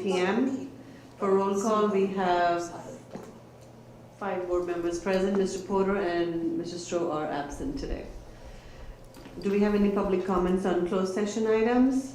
p.m. For roll call, we have 5 board members present. Mr. Porter and Mr. Stroh are absent today. Do we have any public comments on closed session items?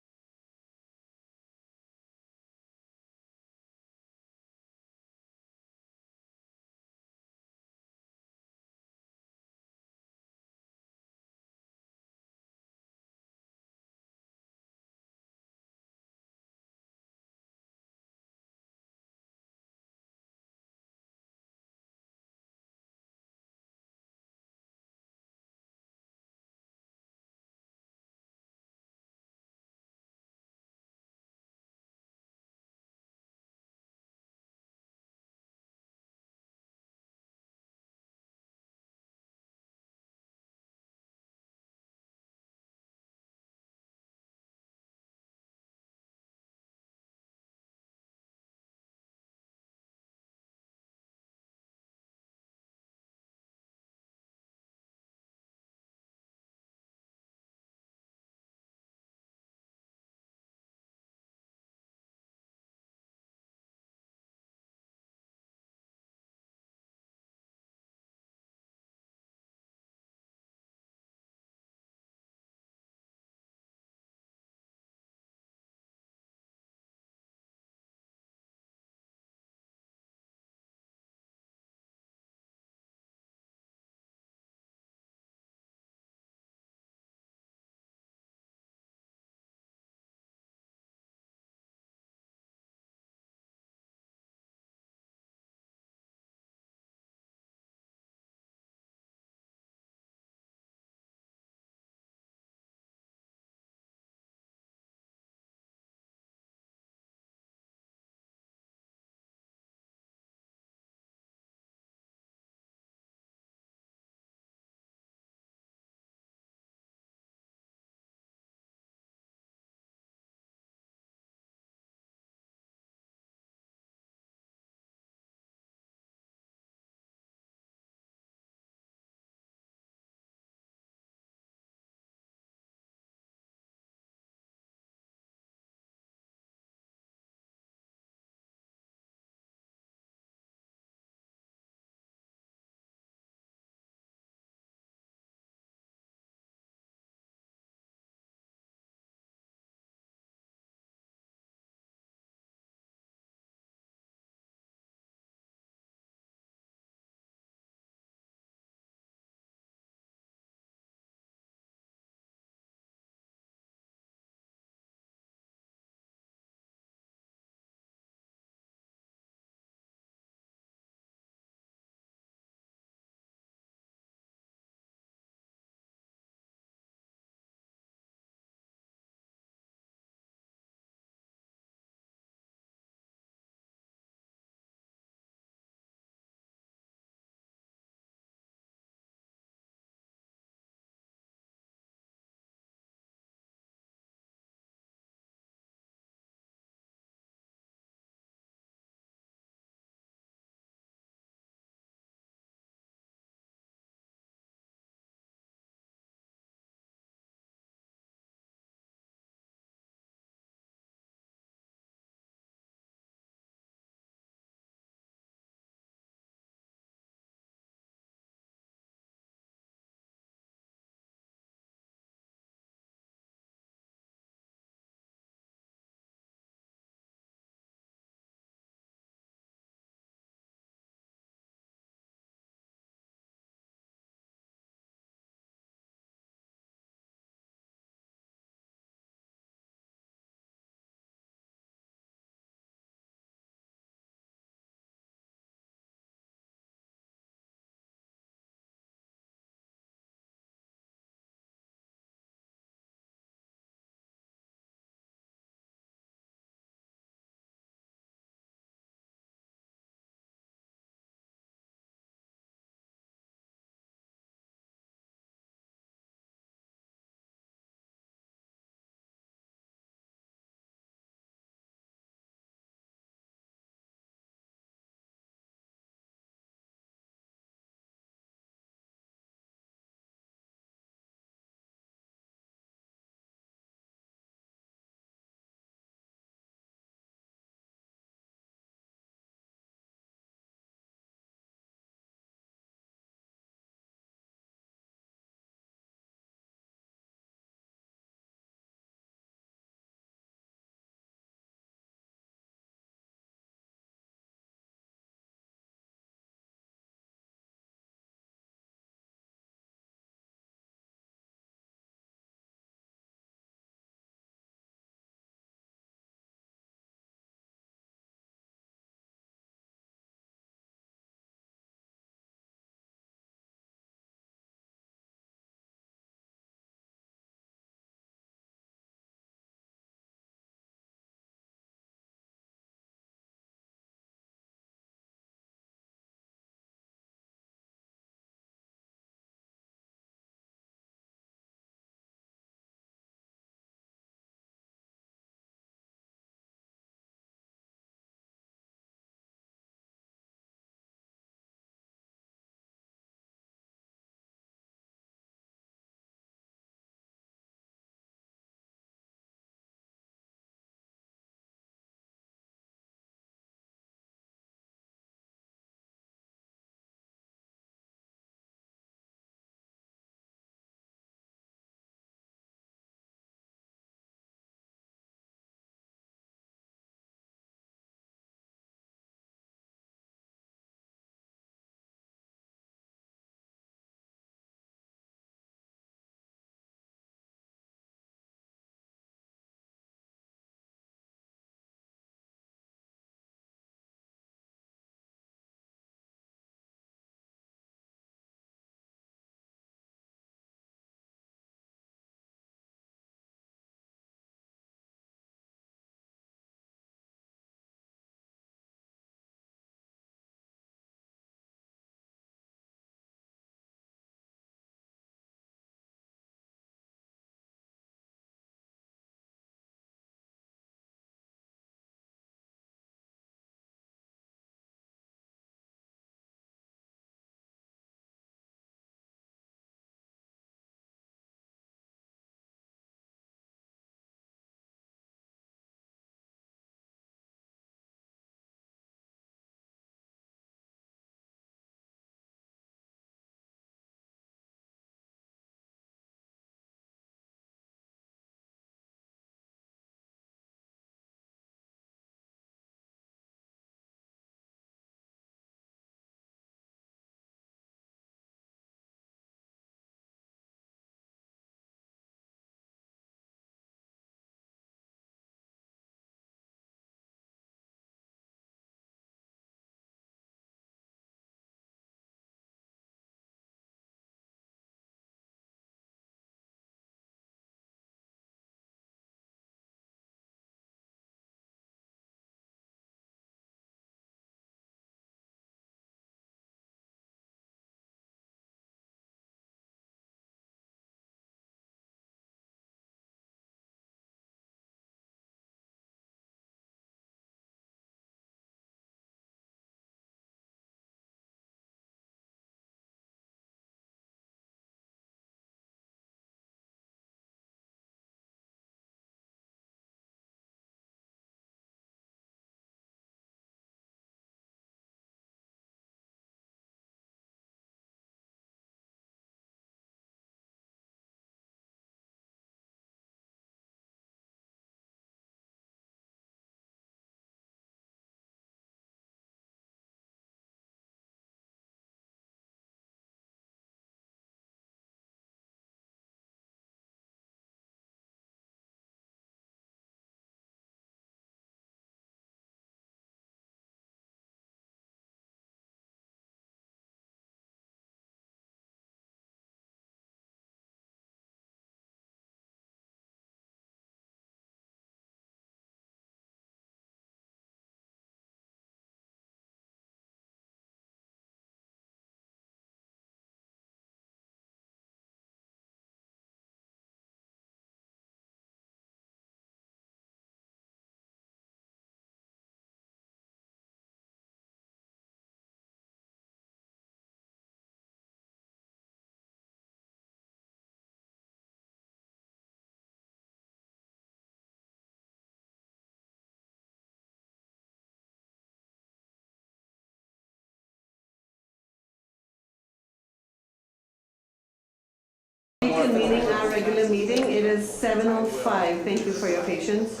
reconvening our regular meeting. It is 7:05. Thank you for your patience.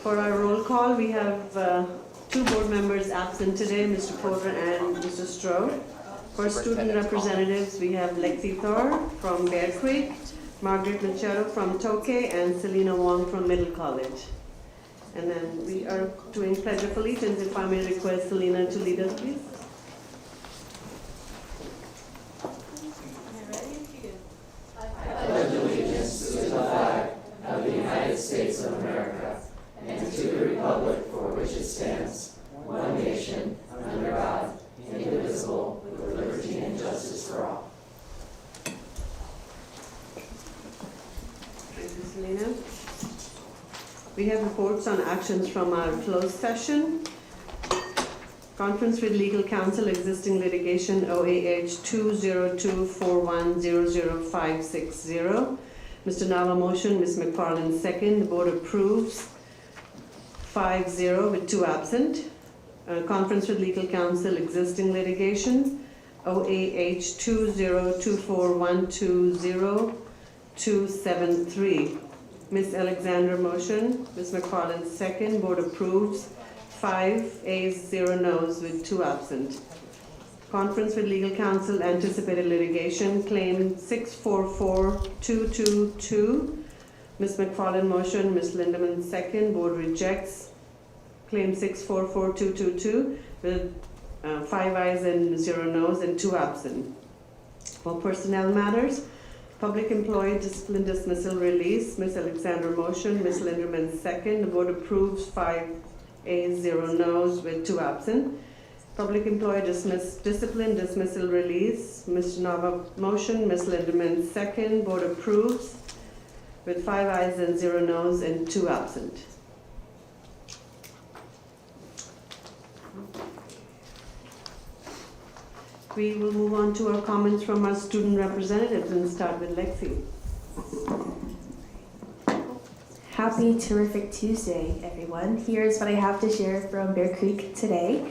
For our roll call, we have two board members absent today, Mr. Porter and Mr. Stroh. For student representatives, we have Lexi Thor from Bear Creek, Margaret Machado from Tokay, and Selena Wong from Middle College. And then we are doing Pledge of Allegiance. If I may request Selena to lead us, please. Pledge allegiance to the flag of the United States of America and to the republic for which it stands, one nation, under God, indivisible, with liberty and justice for all. Thank you, Selena. We have reports on actions from our closed session. Conference with legal counsel, existing litigation, OAH 20241000560. Mr. Nava motion, Ms. McFarland second. The board approves 5-0 with 2 absent. Conference with legal counsel, existing litigation, OAH 20241200273. Ms. Alexander motion, Ms. McFarland second. Board approves 5 ayes, 0 noes with 2 absent. Conference with legal counsel, anticipated litigation, claim 644222. Ms. McFarland motion, Ms. Lindemann second. Board rejects claim 644222 with 5 ayes and 0 noes and 2 absent. For personnel matters, public employee discipline dismissal release, Ms. Alexander motion, Ms. Linderman second. The board approves 5 ayes, 0 noes with 2 absent. Public employee discipline dismissal release, Mr. Nava motion, Ms. Linderman second. Board approves with 5 ayes and 0 noes and 2 absent. We will move on to our comments from our student representatives and start with Lexi. Happy terrific Tuesday, everyone. Here's what I have to share from Bear Creek today.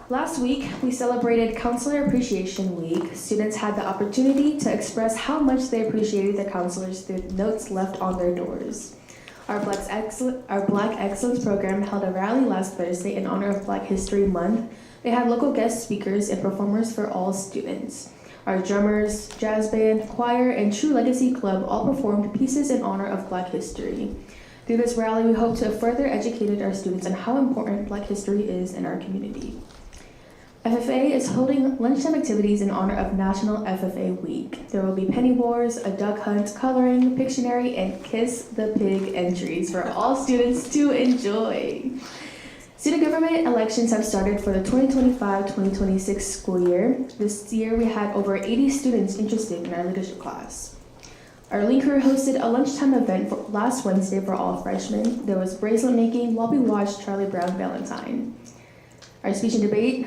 Last week, we celebrated Counselor Appreciation Week. Students had the opportunity to express how much they appreciated the counselors through notes left on their doors. Our Black Excellence program held a rally last Thursday in honor of Black History Month. They had local guest speakers and performers for all students. Our drummers, jazz band, choir, and True Legacy Club all performed pieces in honor of Black history. Through this rally, we hope to have further educated our students on how important Black history is in our community. FFA is holding lunchtime activities in honor of National FFA Week. There will be penny wars, a duck hunt, coloring, Pictionary, and Kiss the Pig entries for all students to enjoy. Student government elections have started for the 2025-2026 school year. This year we had over 80 students interested in our leadership class. Our Lean Crew hosted a lunchtime event last Wednesday for all freshmen. There was bracelet making while we watched Charlie Brown Valentine. Our speech and debate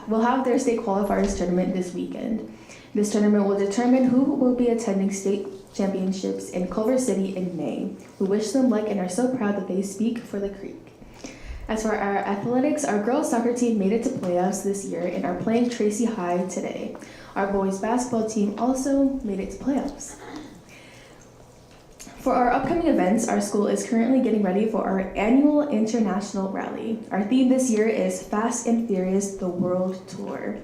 will have their state qualifiers tournament this weekend. This tournament will determine who will be attending state championships in Culver City in May. We wish them luck and are so proud that they speak for the Creek. As for our athletics, our girls soccer team made it to playoffs this year and are playing Tracy High today. Our boys basketball team also made it to playoffs. For our upcoming events, our school is currently getting ready for our annual international rally. Our theme this year is Fast and Furious, the World Tour.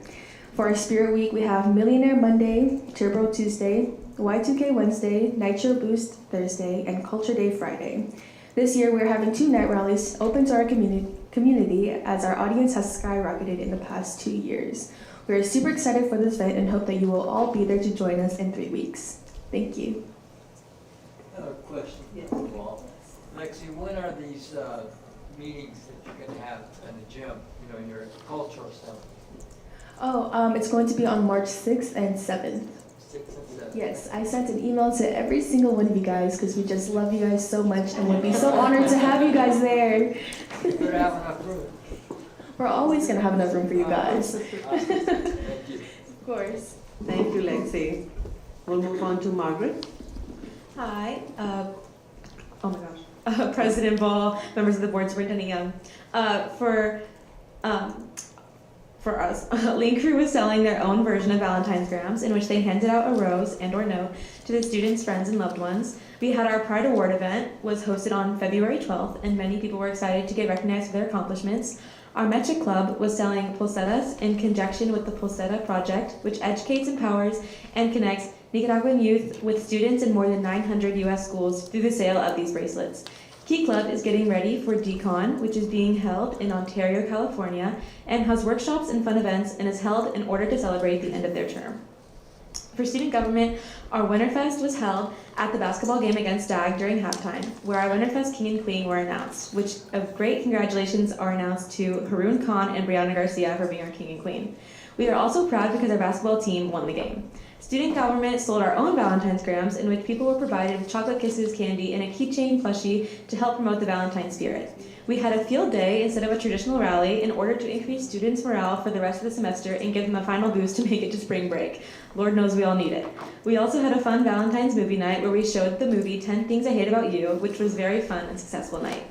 For our Spirit Week, we have Millionaire Monday, Turbo Tuesday, Y2K Wednesday, Nitro Boost Thursday, and Culture Day Friday. This year, we're having 2 night rallies open to our community as our audience has skyrocketed in the past 2 years. We are super excited for this event and hope that you will all be there to join us in 3 weeks. Thank you. Question. Yes. Well, Lexi, when are these meetings that you're going to have in the gym, your cultural stuff? It's going to be on March 6th and 7th. 6 and 7? Yes, I sent an email to every single one of you guys because we just love you guys so much and would be so honored to have you guys there. You better have enough room. We're always going to have enough room for you guys. Thank you. Of course. Thank you, Lexi. We'll move on to Margaret. Hi. President Ball, members of the board, Superintendent Young. for us, Link Crew was selling their own version of Valentine's Grams in which they handed out a rose and or note to the students, friends, and loved ones. We had our Pride Award event, was hosted on February 12th, and many people were excited to get recognized for their accomplishments. Our Metric Club was selling pulsetas in conjunction with the Pulseta Project, which educates, empowers, and connects Nicaraguan youth with students in more than 900 U.S. schools through the sale of these bracelets. Key Club is getting ready for DCON, which is being held in Ontario, California, and has workshops and fun events and is held in order to celebrate the end of their term. For student government, our Winterfest was held at the basketball game against DAG during halftime, where our Winterfest King and Queen were announced, which of great congratulations are announced to Haroon Khan and Brianna Garcia for being our King and Queen. We are also proud because our basketball team won the game. Student government sold our own Valentine's Grams in which people were provided with chocolate kisses, candy, and a keychain plushie to help promote the Valentine spirit. We had a field day instead of a traditional rally in order to increase students' morale for the rest of the semester and give them a final boost to make it to spring break. Lord knows we all need it. We also had a fun Valentine's movie night where we showed the movie 10 Things I Hate About You, which was a very fun and successful night.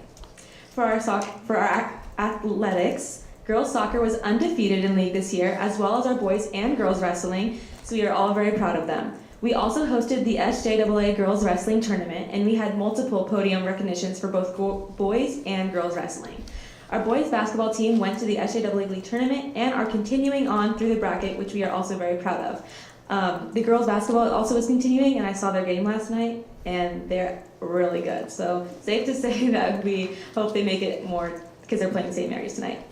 For our athletics, girls soccer was undefeated in league this year, as well as our boys and girls wrestling, so we are all very proud of them. We also hosted the SJAA Girls Wrestling Tournament, and we had multiple podium recognitions for both boys and girls wrestling. Our boys basketball team went to the SJAA League Tournament and are continuing on through the bracket, which we are also very proud of. The girls basketball also is continuing, and I saw their game last night, and they're really good. So safe to say that we hope they make it more because they're playing St. Mary's tonight.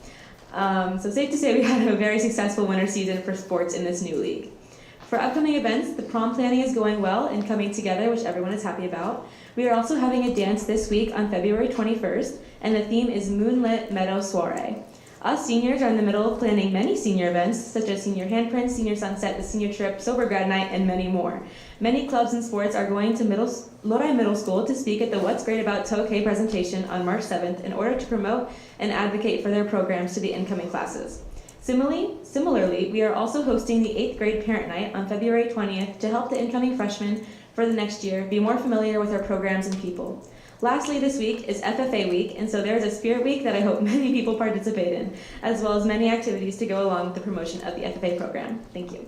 So safe to say we had a very successful winter season for sports in this new league. For upcoming events, the prom planning is going well and coming together, which everyone is happy about. We are also having a dance this week on February 21st, and the theme is Moonlit Meadow Soiree. Us seniors are in the middle of planning many senior events, such as Senior Handprints, Senior Sunset, the Senior Trip, Sober Grad Night, and many more. Many clubs and sports are going to Lodi Middle School to speak at the What's Great About Tokay presentation on March 7th in order to promote and advocate for their programs to the incoming classes. Similarly, we are also hosting the 8th grade parent night on February 20th to help the incoming freshmen for the next year be more familiar with our programs and people. Lastly, this week is FFA week, and so there is a spirit week that I hope many people participate in, as well as many activities to go along with the promotion of the FFA program. Thank you.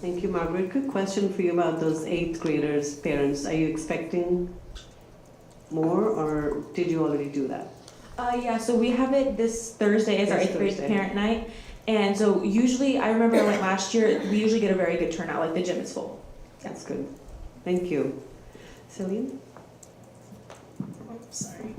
Thank you, Margaret. Quick question for you about those 8th graders' parents. Are you expecting more, or did you already do that? Yeah, so we have it this Thursday as our 8th grade parent night. And so usually, I remember I went last year, we usually get a very good turnout, like the gym is full. That's good. Thank you. Celine? Sorry.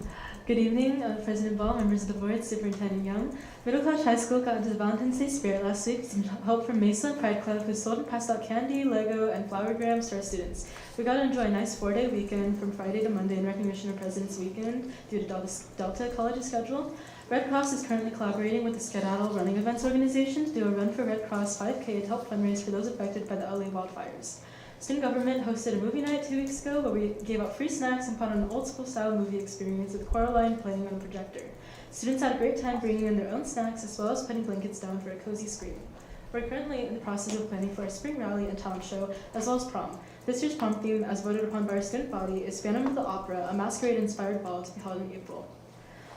Good evening, President Ball, members of the board, Superintendent Young. Middle Class High School got into the Valentine's Day spirit last week with some help from Mesa Pride Club, who sold and passed out candy, Lego, and flower grams to our students. We got to enjoy a nice 4-day weekend from Friday to Monday in recognition of President's Weekend due to Delta College's schedule. Red Cross is currently collaborating with the Skedaddle Running Events organization to do a Run for Red Cross 5K to help fundraise for those affected by the LA wildfires. Student government hosted a movie night 2 weeks ago where we gave out free snacks and put on an old school style movie experience with Coraline playing on the projector. Students had a great time bringing in their own snacks as well as putting blankets down for a cozy screen. We're currently in the process of planning for a spring rally and talent show as well as prom. This year's prom theme, as voted upon by our student body, is Phantom of the Opera, a masquerade-inspired ball to be held in April.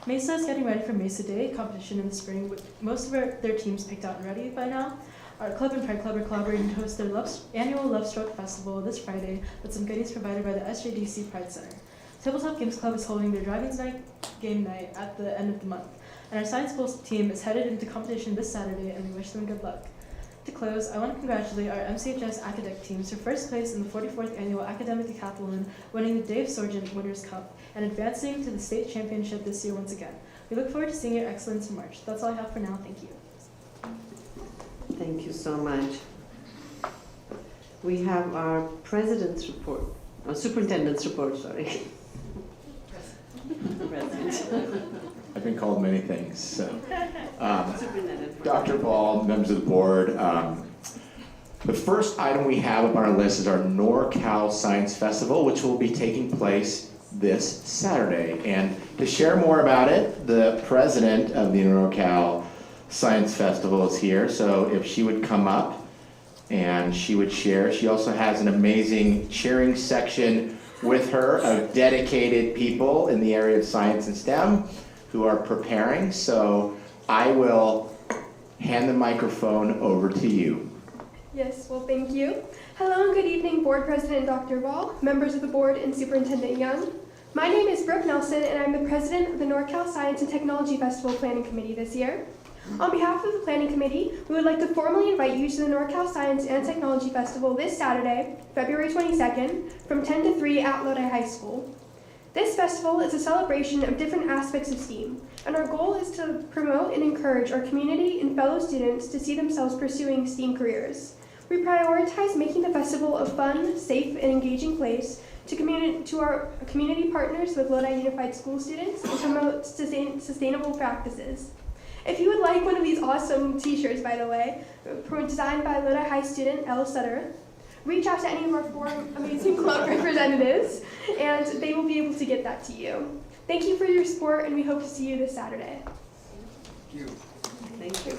Mesa is getting ready for Mesa Day competition in the spring with most of their teams picked out and ready by now. Our club and Pride Club are collaborating to host their annual Love Stroke Festival this Friday with some goodies provided by the SJDC Pride Center. Tabletop Games Club is holding their Dragons Night game night at the end of the month. And our science bowl team is headed into competition this Saturday, and we wish them good luck. To close, I want to congratulate our MCHS academic teams for first place in the 44th Annual Academic Decathlon, winning the Dave Sorgent Winners' Cup, and advancing to the state championship this year once again. We look forward to seeing your excellence in March. That's all I have for now. Thank you. Thank you so much. We have our president's report, or superintendent's report, sorry. President. I've been called many things, so. Superintendent. Dr. Ball, members of the board, the first item we have on our list is our NorCal Science Festival, which will be taking place this Saturday. And to share more about it, the president of the NorCal Science Festival is here, so if she would come up and she would share. She also has an amazing cheering section with her of dedicated people in the area of science and STEM who are preparing. So I will hand the microphone over to you. Yes, well, thank you. Hello and good evening, Board President Dr. Ball, members of the board, and Superintendent Young. My name is Brooke Nelson, and I'm the president of the NorCal Science and Technology Festival Planning Committee this year. On behalf of the Planning Committee, we would like to formally invite you to the NorCal Science and Technology Festival this Saturday, February 22nd, from 10 to 3 at Lodi High School. This festival is a celebration of different aspects of STEAM, and our goal is to promote and encourage our community and fellow students to see themselves pursuing STEAM careers. We prioritize making the festival a fun, safe, and engaging place to our community partners with Lodi Unified School students and promote sustainable practices. If you would like one of these awesome t-shirts, by the way, designed by Lodi High student Elle Sutter, reach out to any of our 4 amazing club representatives, and they will be able to get that to you. Thank you for your support, and we hope to see you this Saturday. Thank you. Thank you.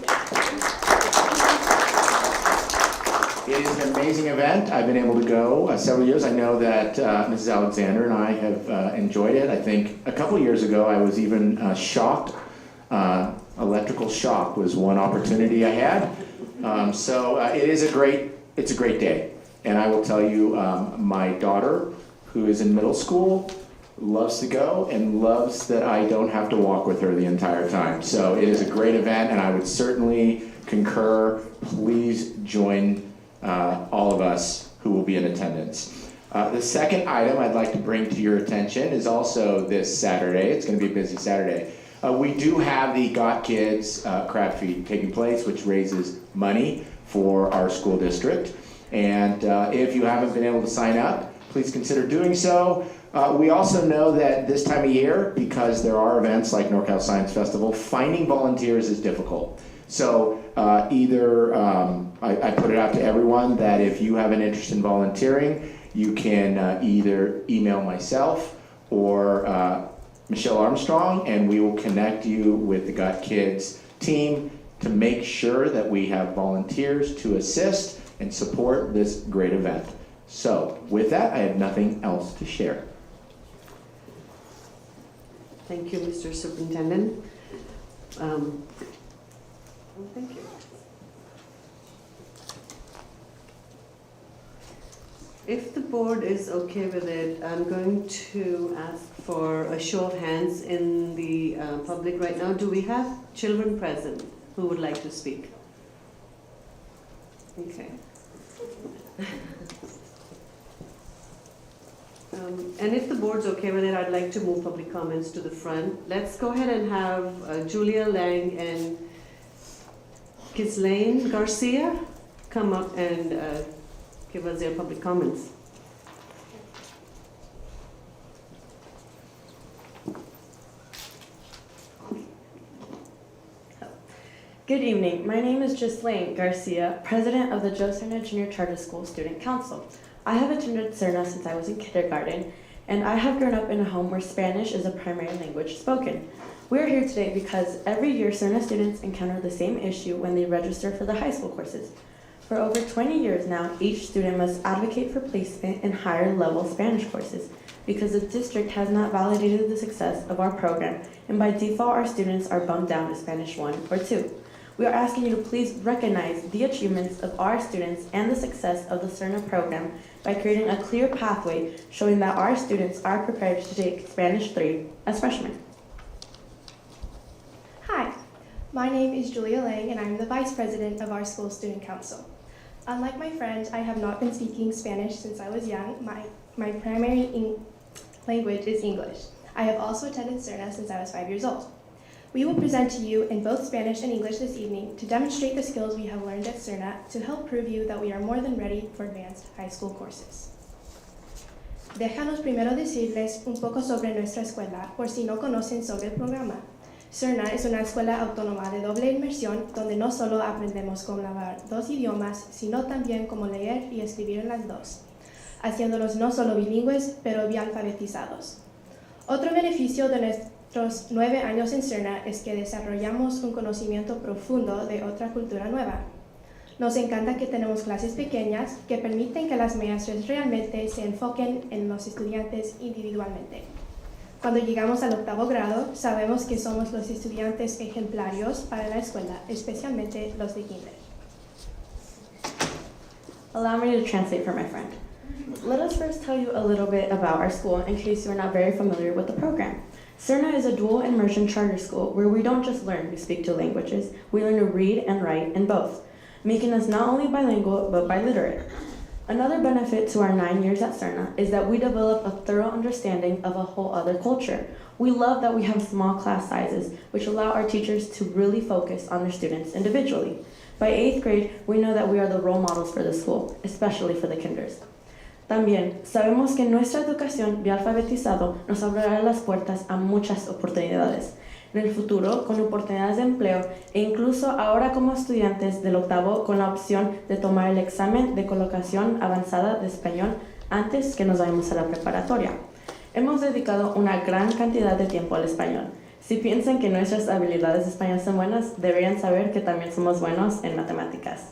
It is an amazing event. I've been able to go several years. I know that Mrs. Alexander and I have enjoyed it. I think a couple years ago I was even shocked. Electrical shock was one opportunity I had. So it's a great day. And I will tell you, my daughter, who is in middle school, loves to go and loves that I don't have to walk with her the entire time. So it is a great event, and I would certainly concur. Please join all of us who will be in attendance. The second item I'd like to bring to your attention is also this Saturday. It's going to be a busy Saturday. We do have the Got Kids crab feed taking place, which raises money for our school district. And if you haven't been able to sign up, please consider doing so. We also know that this time of year, because there are events like NorCal Science Festival, finding volunteers is difficult. So I put it out to everyone that if you have an interest in volunteering, you can either email myself or Michelle Armstrong, and we will connect you with the Got Kids team to make sure that we have volunteers to assist and support this great event. So with that, I have nothing else to share. Thank you, Mr. Superintendent. Thank you. If the board is okay with it, I'm going to ask for a show of hands in the public right now. Do we have children present who would like to speak? Okay. And if the board's okay with it, I'd like to move public comments to the front. Let's go ahead and have Julia Lang and Ghislaine Garcia come up and give us their public comments. Good evening. My name is Ghislaine Garcia, president of the Joe Cerna Junior Charter School Student Council. I have attended Cerna since I was in kindergarten, and I have grown up in a home where Spanish is a primary language spoken. We are here today because every year Cerna students encounter the same issue when they register for the high school courses. For over 20 years now, each student must advocate for placement in higher level Spanish courses because the district has not validated the success of our program, and by default our students are bumped down to Spanish 1 or 2. We are asking you to please recognize the achievements of our students and the success of the Cerna program by creating a clear pathway showing that our students are prepared to take Spanish 3 as freshmen. Hi, my name is Julia Lang, and I'm the vice president of our school student council. Unlike my friends, I have not been speaking Spanish since I was young. My primary language is English. I have also attended Cerna since I was 5 years old. We will present to you in both Spanish and English this evening to demonstrate the skills we have learned at Cerna to help prove you that we are more than ready for advanced high school courses. Déjanos primero decirles un poco sobre nuestra escuela, por si no conocen sobre el programa. Cerna es una escuela autónoma de doble inmersión donde no solo aprendemos cómo hablar 2 idiomas, sino también cómo leer y escribir en las 2, haciéndolos no solo bilingües, pero bien alfabetizados. Otro beneficio de nuestros 9 años en Cerna es que desarrollamos un conocimiento profundo de otra cultura nueva. Nos encanta que tenemos clases pequeñas que permiten que las maestras realmente se enfoquen en los estudiantes individualmente. Cuando llegamos al octavo grado, sabemos que somos los estudiantes ejemplarios para la escuela, especialmente los de kinder. Allow me to translate for my friend. Let us first tell you a little bit about our school in case you are not very familiar with the program. CERNA is a dual immersion charter school where we don't just learn to speak two languages, we learn to read and write in both, making us not only bilingual but biliterate. Another benefit to our 9 years at CERNA is that we develop a thorough understanding of a whole other culture. We love that we have small class sizes, which allow our teachers to really focus on their students individually. By 8th grade, we know that we are the role models for the school, especially for the kinders. También sabemos que nuestra educación de alfabetizado nos abrirá las puertas a muchas oportunidades. En el futuro, con oportunidades de empleo e incluso ahora como estudiantes del octavo con la opción de tomar el examen de colocación avanzada de español antes que nos vayamos a la preparatoria. Hemos dedicado una gran cantidad de tiempo al español. Si piensan que nuestras habilidades de español son buenas, deberían saber que también somos buenos en matemáticas.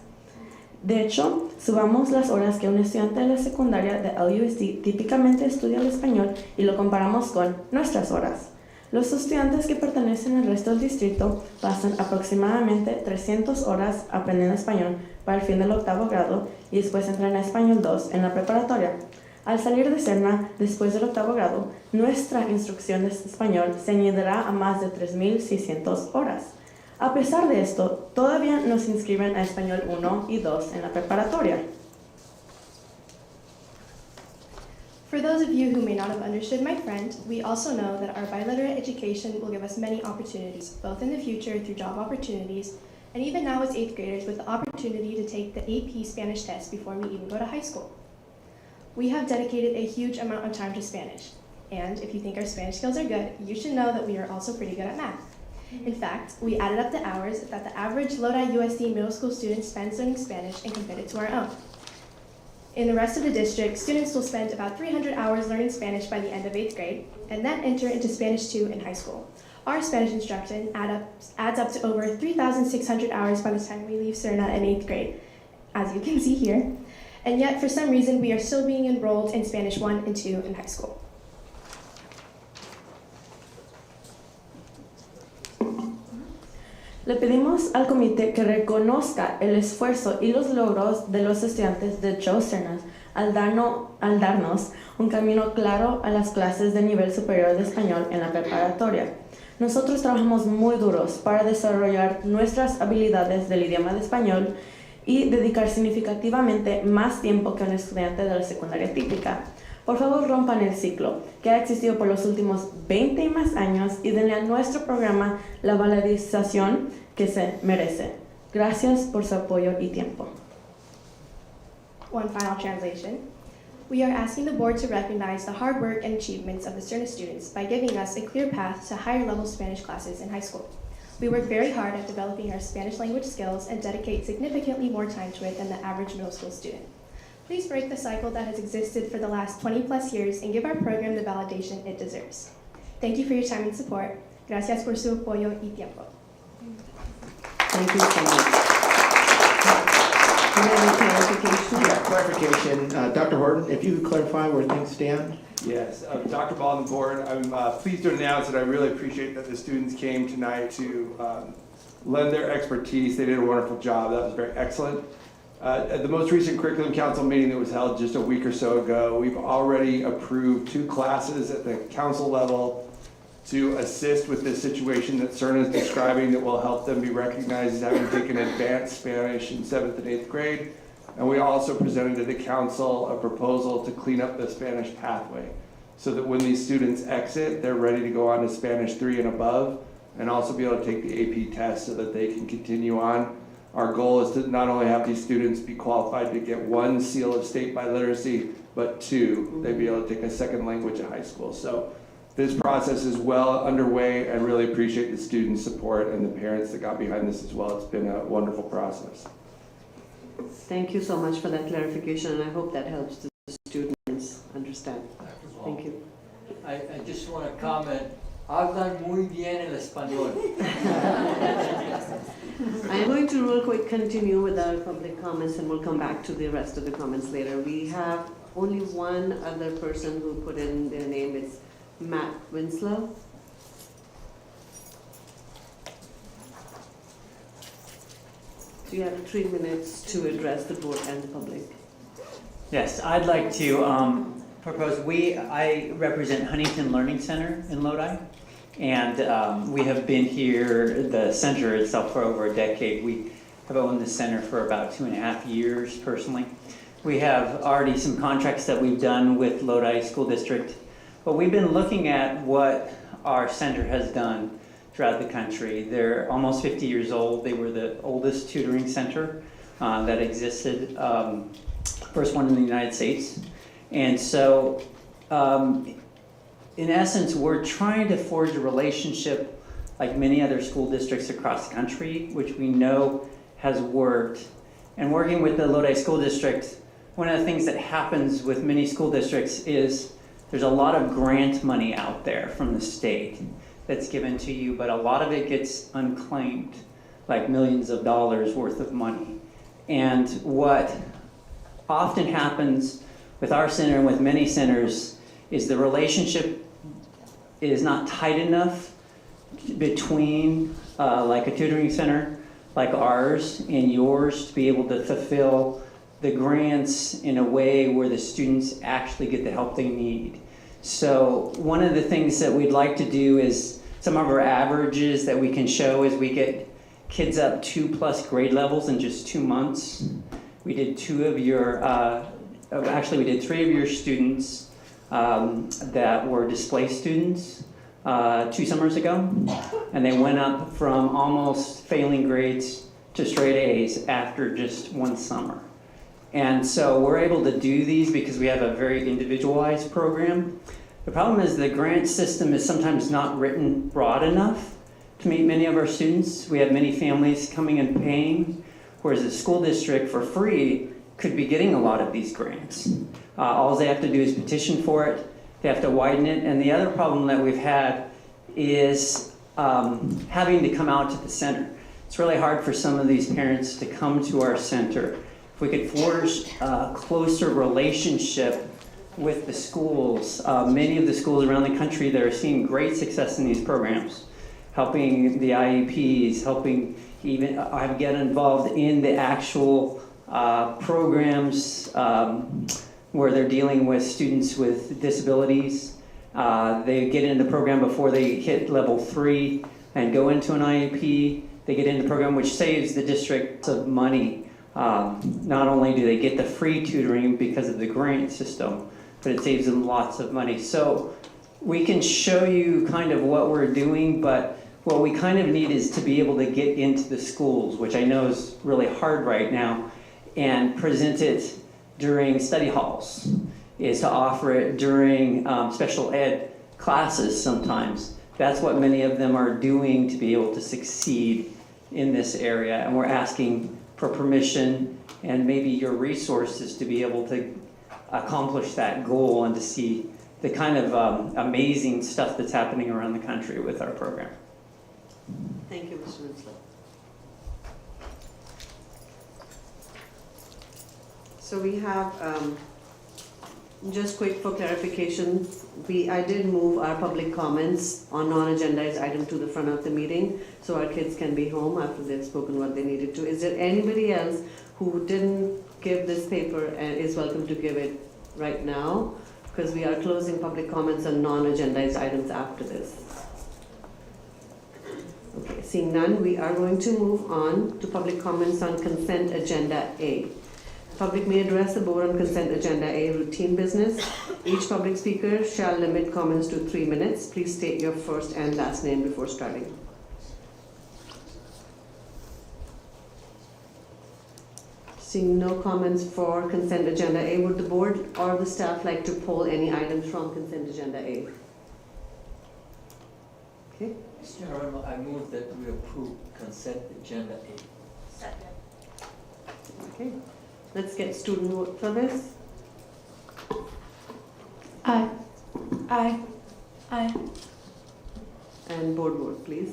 De hecho, subamos las horas que un estudiante de la secundaria de Lodi USD típicamente estudia el español y lo comparamos con nuestras horas. Los estudiantes que pertenecen al resto del distrito pasan aproximadamente 300 horas aprendiendo español para el fin del octavo grado y después entran a Español 2 en la preparatoria. Al salir de CERNA después del octavo grado, nuestra instrucción de español se añadirá a más de 3.600 horas. A pesar de esto, todavía nos inscriben a Español 1 y 2 en la preparatoria. For those of you who may not have understood my friend, we also know that our biliterate education will give us many opportunities, both in the future through job opportunities, and even now as 8th graders with the opportunity to take the AP Spanish test before we even go to high school. We have dedicated a huge amount of time to Spanish, and if you think our Spanish skills are good, you should know that we are also pretty good at math. In fact, we added up the hours that the average Lodi USD middle school student spends learning Spanish and compared it to our own. In the rest of the district, students will spend about 300 hours learning Spanish by the end of 8th grade, and then enter into Spanish 2 in high school. Our Spanish instruction adds up to over 3,600 hours by the time we leave CERNA in 8th grade, as you can see here. And yet, for some reason, we are still being enrolled in Spanish 1 and 2 in high school. Le pedimos al comité que reconozca el esfuerzo y los logros de los estudiantes de Joe CERNA al darnos un camino claro a las clases de nivel superior de español en la preparatoria. Nosotros trabajamos muy duros para desarrollar nuestras habilidades del idioma de español y dedicar significativamente más tiempo que un estudiante de la secundaria típica. Por favor, rompan el ciclo que ha existido por los últimos 20 y más años y denle a nuestro programa la valorización que se merece. Gracias por su apoyo y tiempo. One final translation. We are asking the board to recognize the hard work and achievements of the CERNA students by giving us a clear path to higher level Spanish classes in high school. We work very hard at developing our Spanish language skills and dedicate significantly more time to it than the average middle school student. Please break the cycle that has existed for the last 20 plus years and give our program the validation it deserves. Thank you for your time and support. Gracias por su apoyo y tiempo. Thank you so much. Do you have any clarification? Yeah, clarification. Dr. Horton, if you could clarify where things stand? Yes, Dr. Ball and the board, I'm pleased to announce that I really appreciate that the students came tonight to lend their expertise. They did a wonderful job. That was very excellent. At the most recent curriculum council meeting that was held just a week or so ago, we've already approved 2 classes at the council level to assist with this situation that CERNA is describing that will help them be recognized as having taken advanced Spanish in 7th and 8th grade. And we also presented to the council a proposal to clean up the Spanish pathway so that when these students exit, they're ready to go on to Spanish 3 and above and also be able to take the AP test so that they can continue on. Our goal is to not only have these students be qualified to get 1 seal of state biliteracy, but 2, they'd be able to take a second language at high school. So this process is well underway. I really appreciate the student support and the parents that got behind this as well. It's been a wonderful process. Thank you so much for that clarification, and I hope that helps the students understand. Thank you. I just want to comment, hablan muy bien el español. I'm going to real quick continue with our public comments and we'll come back to the rest of the comments later. We have only one other person who put in their name. It's Matt Winslow. So you have 3 minutes to address the board and the public. Yes, I'd like to propose, I represent Huntington Learning Center in Lodi, and we have been here, the center itself, for over a decade. We have owned the center for about 2.5 years personally. We have already some contracts that we've done with Lodi School District, but we've been looking at what our center has done throughout the country. They're almost 50 years old. They were the oldest tutoring center that existed, first one in the United States. And so, in essence, we're trying to forge a relationship like many other school districts across the country, which we know has worked. And working with the Lodi School District, one of the things that happens with many school districts is there's a lot of grant money out there from the state that's given to you, but a lot of it gets unclaimed, like millions of dollars worth of money. And what often happens with our center and with many centers is the relationship is not tight enough between like a tutoring center like ours and yours to be able to fulfill the grants in a way where the students actually get the help they need. So one of the things that we'd like to do is some of our averages that we can show is we get kids up 2+ grade levels in just 2 months. We did 3 of your students that were displaced students 2 summers ago, and they went up from almost failing grades to straight A's after just 1 summer. And so we're able to do these because we have a very individualized program. The problem is the grant system is sometimes not written broad enough to meet many of our students. We have many families coming and paying, whereas the school district for free could be getting a lot of these grants. All they have to do is petition for it. They have to widen it. And the other problem that we've had is having to come out to the center. It's really hard for some of these parents to come to our center. If we could forge a closer relationship with the schools, many of the schools around the country that are seeing great success in these programs, helping the IEPs, helping even get involved in the actual programs where they're dealing with students with disabilities. They get into the program before they hit level 3 and go into an IEP. They get into the program, which saves the district of money. Not only do they get the free tutoring because of the grant system, but it saves them lots of money. So we can show you kind of what we're doing, but what we kind of need is to be able to get into the schools, which I know is really hard right now, and present it during study halls, is to offer it during special ed classes sometimes. That's what many of them are doing to be able to succeed in this area, and we're asking for permission and maybe your resources to be able to accomplish that goal and to see the kind of amazing stuff that's happening around the country with our program. Thank you, Mr. Winslow. So we have, just quick for clarification, I did move our public comments on non-agendized item to the front of the meeting so our kids can be home after they've spoken what they needed to. Is there anybody else who didn't give this paper and is welcome to give it right now? Because we are closing public comments on non-agendized items after this. Okay, seeing none, we are going to move on to public comments on consent agenda A. Public may address the board on consent agenda A, routine business. Each public speaker shall limit comments to 3 minutes. Please state your first and last name before starting. Seeing no comments for consent agenda A, would the board or the staff like to pull any items from consent agenda A? Okay. Mr. Chairman, I move that we approve consent agenda A. Okay. Let's get student vote for this. Aye. Aye. Aye. And board vote, please.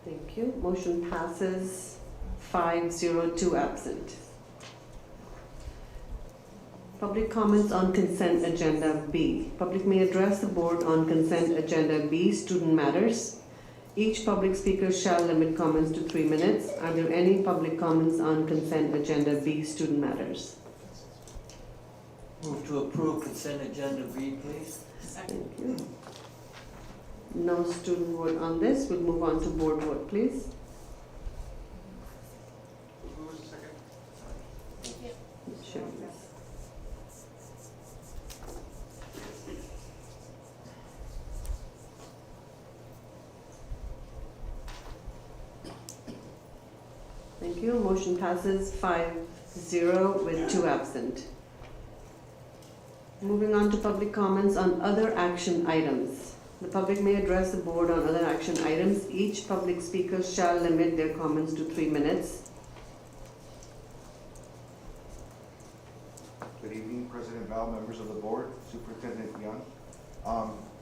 Thank you. Motion passes 5-0, 2 absent. Public comments on consent agenda B. Public may address the board on consent agenda B, student matters. Each public speaker shall limit comments to 3 minutes. Are there any public comments on consent agenda B, student matters? Move to approve consent agenda B, please. Thank you. No student vote on this. We'll move on to board vote, please. Who was the second? Sure. Thank you. Motion passes 5-0 with 2 absent. Moving on to public comments on other action items. The public may address the board on other action items. Each public speaker shall limit their comments to 3 minutes. Good evening, President Val, members of the board, Superintendent Young.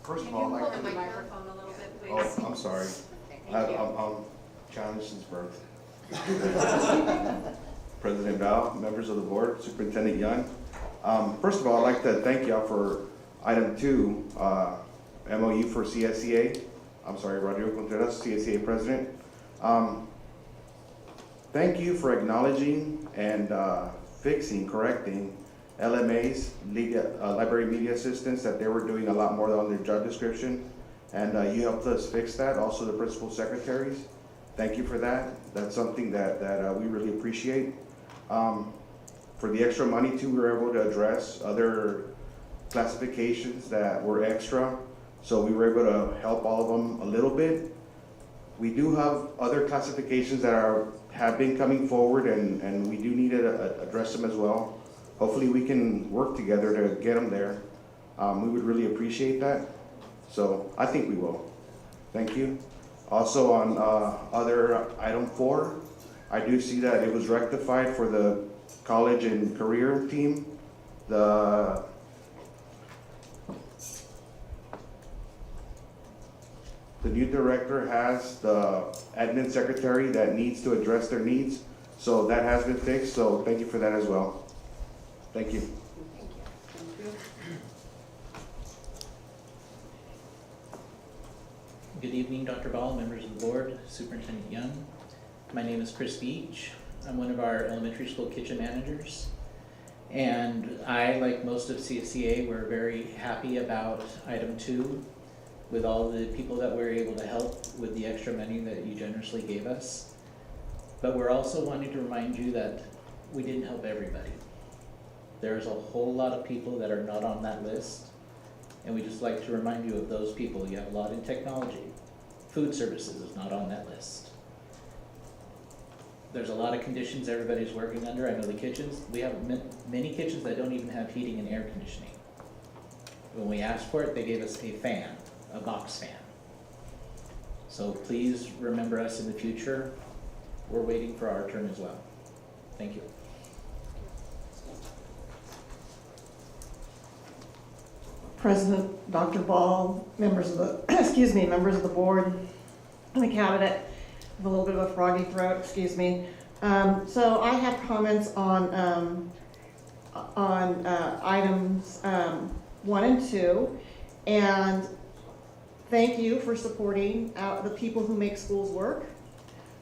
First of all, I'd like to... microphone a little bit, Oh, I'm sorry. I'm challenged since birth. President Val, members of the board, Superintendent Young. First of all, I'd like to thank y'all for item 2, MOU for CSEA. I'm sorry, Rodrigo Contreras, CSEA President. Thank you for acknowledging and correcting LMA's library media assistants, that they were doing a lot more on their job description. And you helped us fix that, also the principal secretaries. Thank you for that. That's something that we really appreciate. For the extra money too, we were able to address other classifications that were extra. So we were able to help all of them a little bit. We do have other classifications that have been coming forward, and we do need to address them as well. Hopefully we can work together to get them there. We would really appreciate that. So I think we will. Thank you. Also on other item 4, I do see that it was rectified for the college and career team. The new director has the admin secretary that needs to address their needs. So that has been fixed, so thank you for that as well. Thank you. Good evening, Dr. Ball, members of the board, Superintendent Young. My name is Chris Beach. I'm one of our elementary school kitchen managers. And I, like most of CSEA, were very happy about item 2 with all the people that we were able to help with the extra money that you generously gave us. But we're also wanting to remind you that we didn't help everybody. There's a whole lot of people that are not on that list. And we just like to remind you of those people. You have a lot in technology. Food services is not on that list. There's a lot of conditions everybody's working under. I know the kitchens, we have many kitchens that don't even have heating and air conditioning. When we asked for it, they gave us a fan, a box fan. So please remember us in the future. We're waiting for our turn as well. Thank you. President, Dr. Ball, members of the, members of the board, and the cabinet. I have a little bit of a froggy throat, excuse me. So I have comments on items 1 and 2, and thank you for supporting the people who make schools work.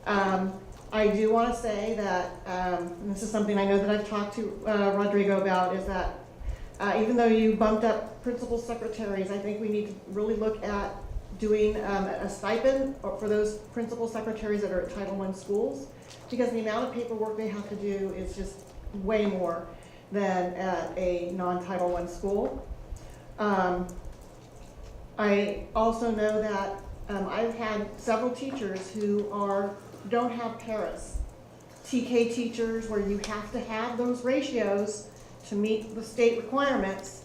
I do want to say that, and this is something I know that I've talked to Rodrigo about, is that even though you bumped up principal secretaries, I think we need to really look at doing a stipend for those principal secretaries that are at Title I schools, because the amount of paperwork they have to do is just way more than at a non-Title I school. I also know that I've had several teachers who don't have paras. TK teachers, where you have to have those ratios to meet the state requirements.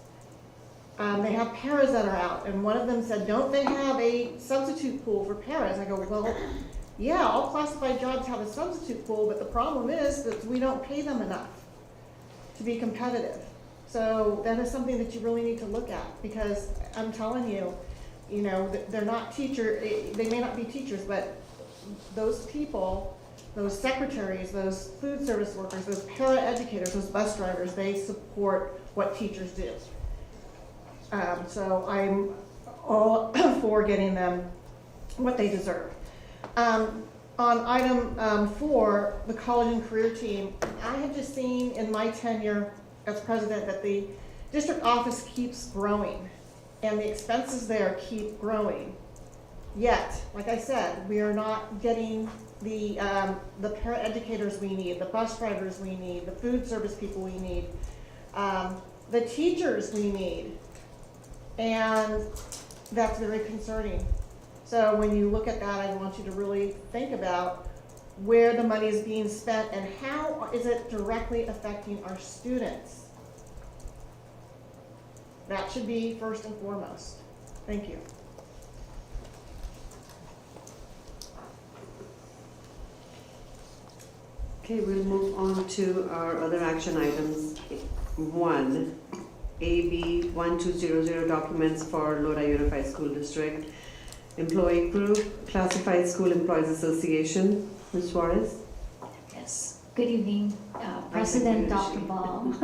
They have paras that are out, and one of them said, don't they have a substitute pool for paras? I go, well, yeah, all classified jobs have a substitute pool, but the problem is that we don't pay them enough to be competitive. So that is something that you really need to look at, because I'm telling you, they're not they may not be teachers, but those people, those secretaries, those food service workers, those para-educators, those bus drivers, they support what teachers do. So I'm all for getting them what they deserve. On item 4, the college and career team, I have just seen in my tenure as president that the district office keeps growing and the expenses there keep growing. Yet, like I said, we are not getting the paraeducators we need, the bus drivers we need, the food service people we need, the teachers we need. And that's very concerning. So when you look at that, I want you to really think about where the money is being spent and how is it directly affecting our students. That should be first and foremost. Thank you. Okay, we'll move on to our other action items. 1, AB 1200 documents for Lodi Unified School District. Employee group, Classified School Employees Association. Ms. Suarez? Yes. Good evening, President Dr. Baum,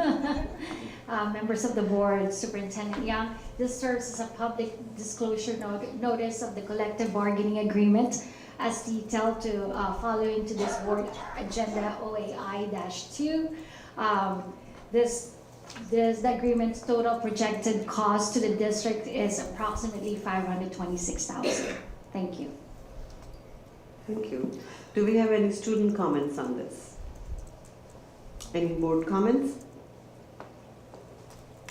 members of the board, Superintendent Young. This serves as a public disclosure notice of the collective bargaining agreement as detailed to following to this board agenda OAI-2. The agreement's total projected cost to the district is approximately $526,000. Thank you. Thank you. Do we have any student comments on this? Any board comments?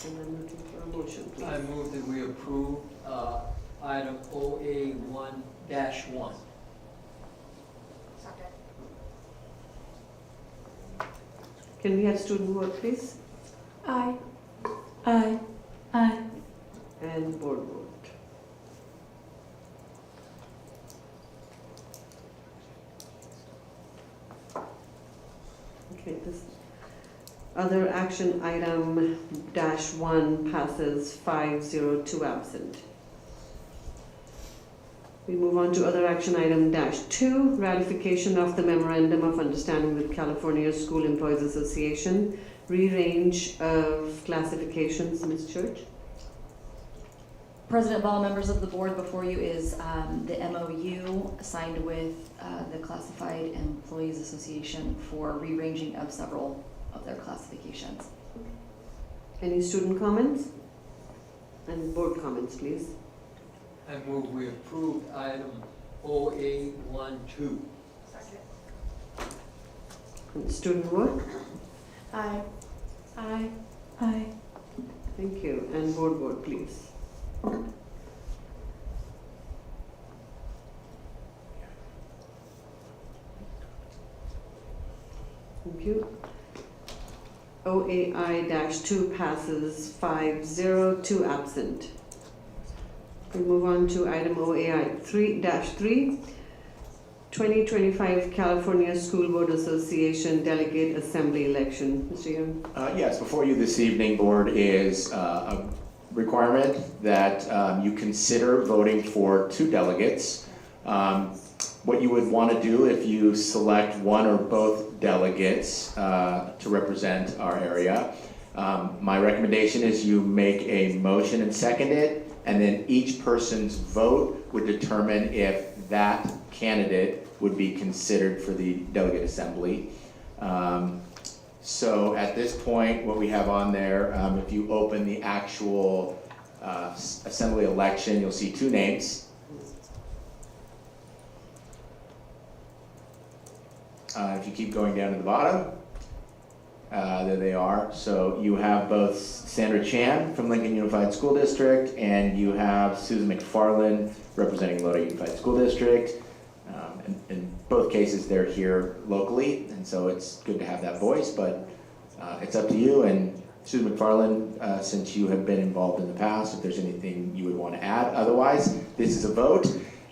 And I'm looking for a motion, please. I move that we approve item OA1-1. Can we have student vote, please? Aye. Aye. Aye. And board vote. Okay, this other action item -1 passes 5-0, absent. We move on to other action item -2, ratification of the memorandum of understanding with California School Employees Association, re-range of classifications. Ms. Church? President Ball, members of the board, before you is the MOU signed with the Classified Employees Association for rearranging of several of their classifications. Any student comments? And board comments, please. I move we approve item OA12. And student vote? Aye. Aye. Aye. Thank you. And board vote, please. Thank you. OAI-2 passes 5-0, absent. We move on to item OAI-3, 2025 California School Board Association Delegate Assembly Election. Mr. Young? Yes, before you this evening, board, is a requirement that you consider voting for 2 delegates. What you would want to do if you select one or both delegates to represent our area, my recommendation is you make a motion and second it, and then each person's vote would determine if that candidate would be considered for the delegate assembly. So at this point, what we have on there, if you open the actual assembly election, you'll see 2 names. If you keep going down to the bottom, there they are. So you have both Sandra Chan from Lincoln Unified School District, and you have Susan McFarland representing Lodi Unified School District. In both cases, they're here locally, and so it's good to have that voice, but it's up to you. And Susan McFarland, since you have been involved in the past, if there's anything you would want to add. Otherwise, this is a vote.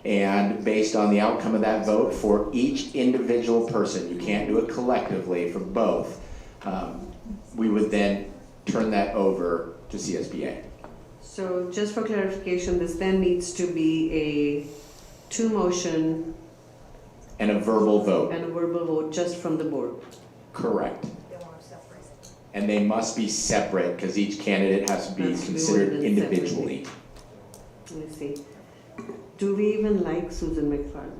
And based on the outcome of that vote for each individual person, you can't do it collectively for both, we would then turn that over to CSBA. So just for clarification, this then needs to be a 2 motion And a verbal vote. And a verbal vote just from the board. Correct. And they must be separate because each candidate has to be considered individually. Let me see. Do we even like Susan McFarland?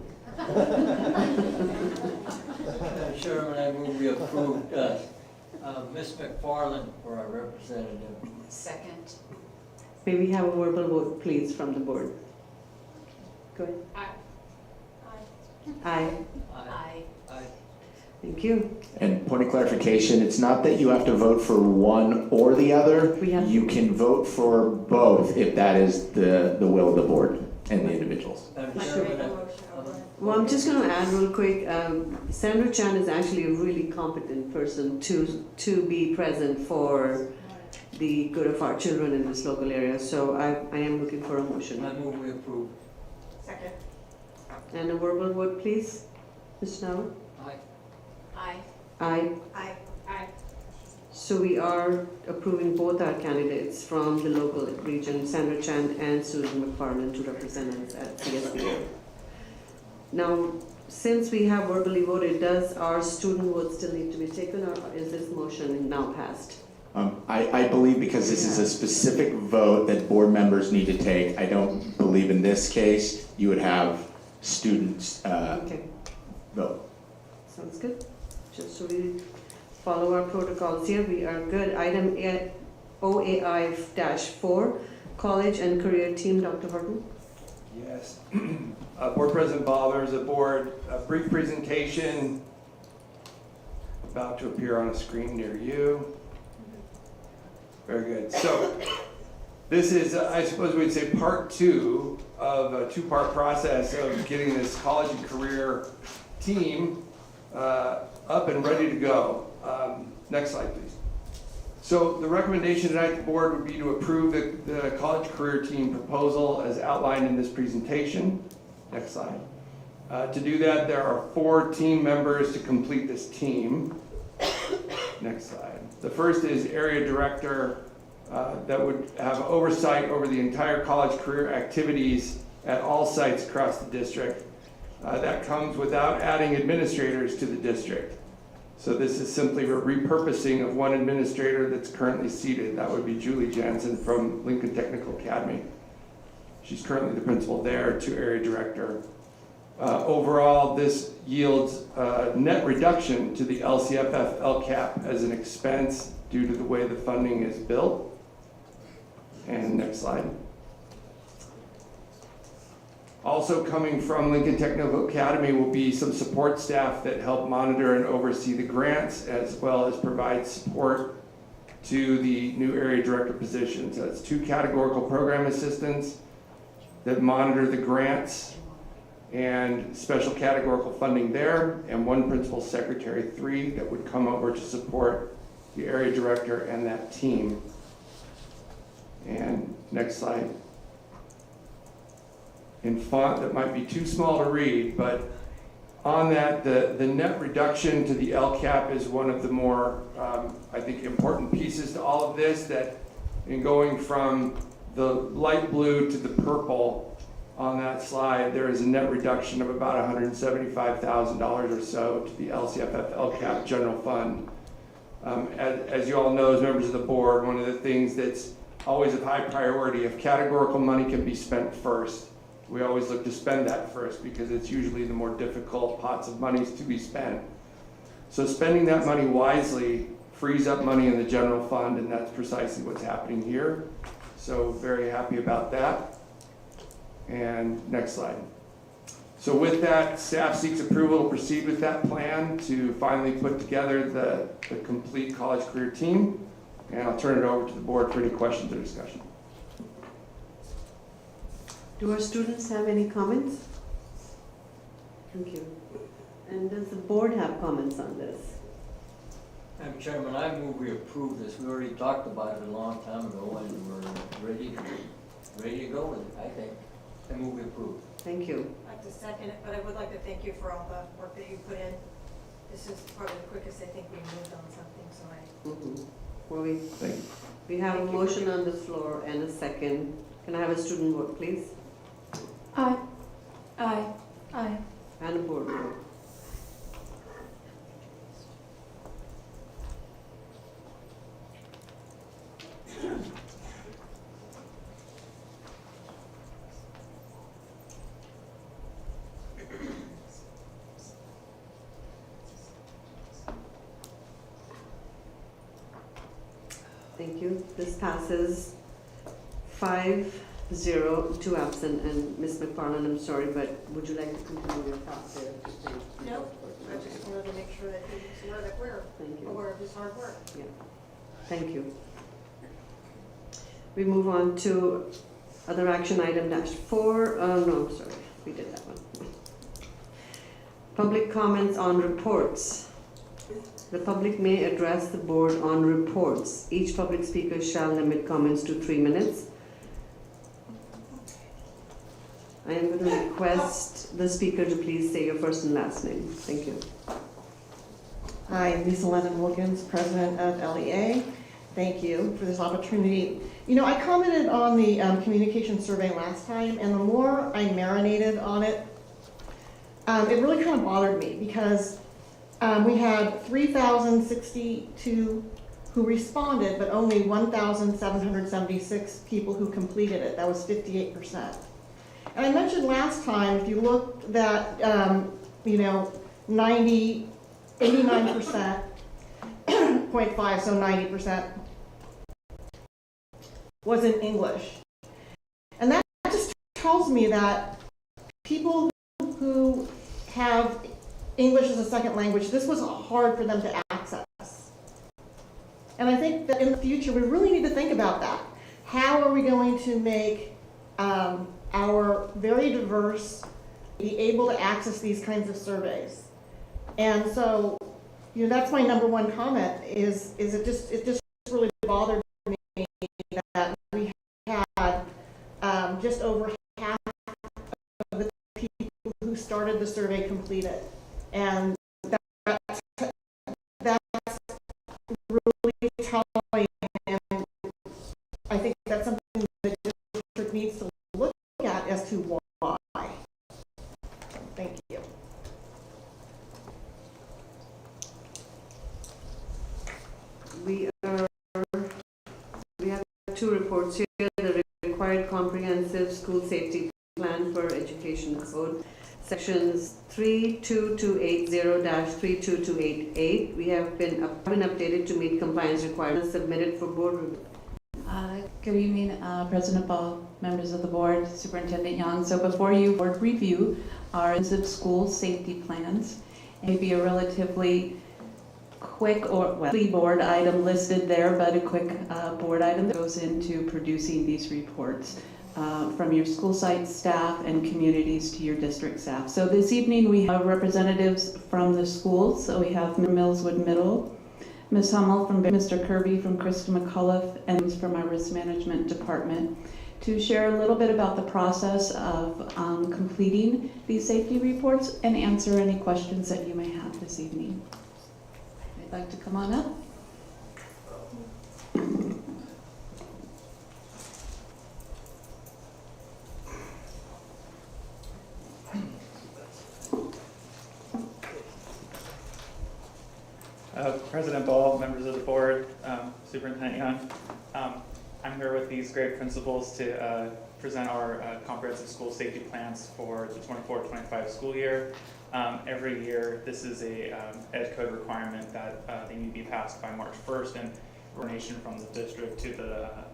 Madam Chairman, I move we approved Ms. McFarland for our representative. Second. May we have a verbal vote, please, from the board? Go ahead. Aye. Aye. Aye. Thank you. And point of clarification, it's not that you have to vote for one or the other. You can vote for both if that is the will of the board and the individuals. Madam Chairman, Well, I'm just going to add real quick. Sandra Chan is actually a really competent person to be present for the good of our children in this local area. So I am looking for a motion. I move we approve. Second. And a verbal vote, please. Ms. Now? Aye. Aye. Aye. Aye. Aye. So we are approving both our candidates from the local region, Sandra Chan and Susan McFarland, to represent us at CSBA. Now, since we have verbally voted, does our student vote still need to be taken, or is this motion now passed? I believe because this is a specific vote that board members need to take, I don't believe in this case you would have students vote. Sounds good. Just so we follow our protocols here, we are good. Item OAI-4, College and Career Team, Dr. Horton. Yes. Board President Ball, members of the board, a brief presentation about to appear on a screen near you. Very good. So this is, I suppose we'd say, part two of a two-part process of getting this college and career team up and ready to go. Next slide, please. So the recommendation tonight at the board would be to approve the college career team proposal as outlined in this presentation. Next slide. To do that, there are 4 team members to complete this team. Next slide. The first is area director that would have oversight over the entire college career activities at all sites across the district. That comes without adding administrators to the district. So this is simply a repurposing of one administrator that's currently seated. That would be Julie Jansen from Lincoln Technical Academy. She's currently the principal there, to area director. Overall, this yields a net reduction to the LCFF LCAP as an expense due to the way the funding is built. And next slide. Also coming from Lincoln Technical Academy will be some support staff that help monitor and oversee the grants, as well as provide support to the new area director positions. That's 2 categorical program assistants that monitor the grants and special categorical funding there, and 1 principal secretary, 3 that would come over to support the area director and that team. And next slide. In font that might be too small to read, but on that, the net reduction to the LCAP is one of the more, I think, important pieces to all of this, that in going from the light blue to the purple on that slide, there is a net reduction of about $175,000 or so to the LCFF LCAP general fund. As you all know, as members of the board, one of the things that's always of high priority, if categorical money can be spent first, we always look to spend that first because it's usually the more difficult pots of monies to be spent. So spending that money wisely frees up money in the general fund, and that's precisely what's happening here. So very happy about that. And next slide. So with that, staff seeks approval to proceed with that plan to finally put together the complete college career team. And I'll turn it over to the board for any questions or discussion. Do our students have any comments? Thank you. And does the board have comments on this? Madam Chairman, I move we approve this. We already talked about it a long time ago, and we're ready to go with it, I think. I move we approve. Thank you. I'd like to second it, but I would like to thank you for all the work that you put in. This is probably the quickest I think we moved on something, so Well, Thank you. we have a motion on the floor and a second. Can I have a student vote, please? Aye. Aye. Aye. And a board vote. Thank you. This passes 5-0, 2 absent, and Ms. McFarland, I'm sorry, but would you like to continue your thoughts there? No, I just wanted to make sure that he's aware that we're Thank you. aware of his hard work. Yeah, thank you. We move on to other action item -4. No, sorry, we did that one. Public comments on reports. The public may address the board on reports. Each public speaker shall limit comments to 3 minutes. I am going to request the speaker to please say your first and last name. Thank you. Hi, Lisa Lennon-Wilkins, President of LEA. Thank you for this opportunity. You know, I commented on the communication survey last time, and the more I marinated on it, it really kind of bothered me because we had 3,062 who responded, but only 1,776 people who completed it. That was 58%. And I mentioned last time, if you looked that, 89%, 0.5, so 90%, was in English. And that just tells me that people who have English as a second language, this was hard for them to access. And I think that in the future, we really need to think about that. How are we going to make our very diverse be able to access these kinds of surveys? And so, that's my number one comment is it just really bothered me that we had just over half of the people who started the survey completed. And that's really telling, and I think that's something the district needs to look at as to why. Thank you. We have 2 reports here. The required comprehensive school safety plan for education code, sections 32280-32288. We have been updated to meet compliance requirements submitted for board review. Good evening, President Ball, members of the board, Superintendent Young. So before you, board review our school safety plans. It may be a relatively quick board item listed there, but a quick board item that goes into producing these reports from your school site staff and communities to your district staff. So this evening we have representatives from the schools. So we have Millswood Middle, Ms. Hummel from Mr. Kirby from Krista McCullough, and from our risk management department to share a little bit about the process of completing these safety reports and answer any questions that you may have this evening. I'd like to come on up. President Ball, members of the board, Superintendent Young. I'm here with these great principals to present our comprehensive school safety plans for the 24-25 school year. Every year, this is a ed code requirement that they need to be passed by March 1st, and coordination from the district to the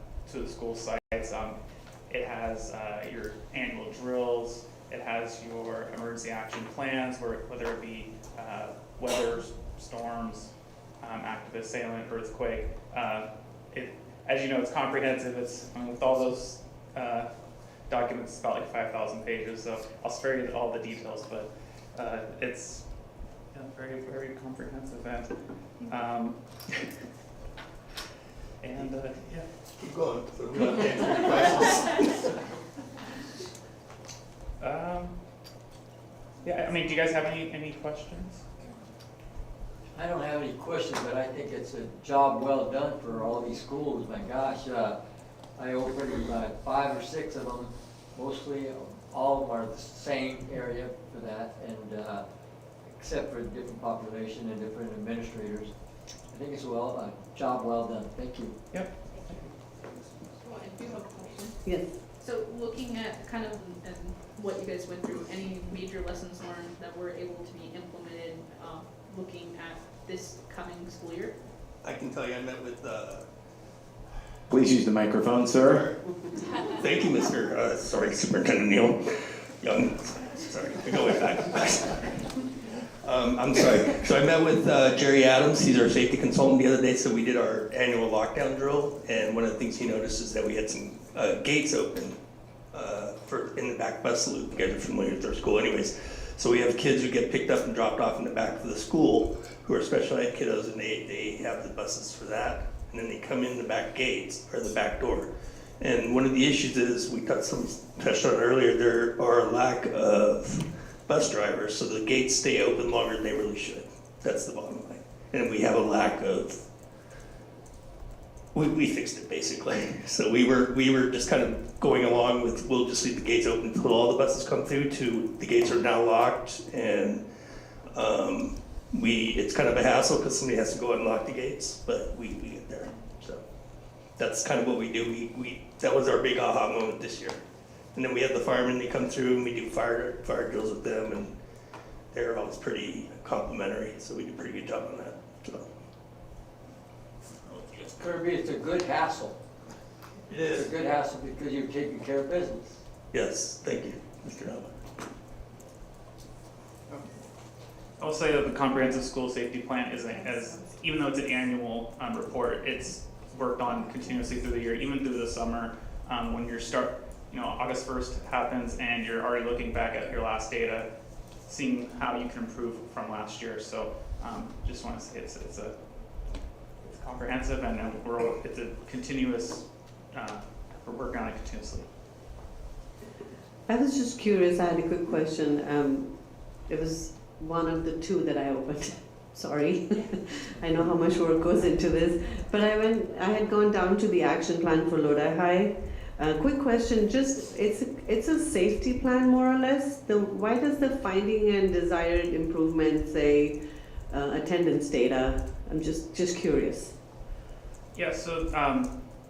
school sites. It has your annual drills. It has your emergency action plans, whether it be weather, storms, active assailant, earthquake. As you know, it's comprehensive. It's with all those documents, it's about like 5,000 pages. So I'll spare you all the details, but it's very, very comprehensive. And yeah. Keep going. So we don't have to answer your questions. Yeah. I mean, do you guys have any questions? I don't have any questions, but I think it's a job well done for all these schools. My gosh, I opened 5 or 6 of them. Mostly, all of them are the same area for that, and except for different population and different administrators. I think it's a job well done. Thank you. Yep. Well, I do have a question. Yes. So looking at kind of what you guys went through, any major lessons learned that were able to be implemented looking at this coming school year? I can tell you I met with Please use the microphone, sir. Thank you, Superintendent Neal Young. Sorry, we go way back. I'm sorry. So I met with Jerry Adams. He's our safety consultant the other day. So we did our annual lockdown drill, and one of the things he noticed is that we had some gates open in the back bus loop. You guys are familiar with our school, anyways. So we have kids who get picked up and dropped off in the back of the school who are special ed kiddos, and they have the buses for that, and then they come in the back gates or the back door. And one of the issues is, we touched on it earlier, there are a lack of bus drivers, so the gates stay open longer than they really should. That's the bottom line. And we have a lack of, we fixed it basically. So we were just kind of going along with, we'll just leave the gates open until all the buses come through, to the gates are now locked, and it's kind of a hassle because somebody has to go and lock the gates, but we get there. So that's kind of what we do. That was our big aha moment this year. And then we have the firemen, they come through and we do fire drills with them, and they're always pretty complimentary, so we do a pretty good job on that. So. Kirby, it's a good hassle. It is. It's a good hassle because you're taking care of business. Yes, thank you, Mr. Alba. I'll say that the comprehensive school safety plan even though it's an annual report, it's worked on continuously through the year, even through the summer. When August 1st happens and you're already looking back at your last data, seeing how you can improve from last year. So just want to say it's comprehensive, and it's a continuous, we're working on it continuously. I was just curious, I had a quick question. It was one of the two that I opened. Sorry, I know how much work goes into this, but I had gone down to the action plan for Lodi High. Quick question, it's a safety plan more or less. Why does the finding and desired improvement say attendance data? I'm just curious. Yeah, so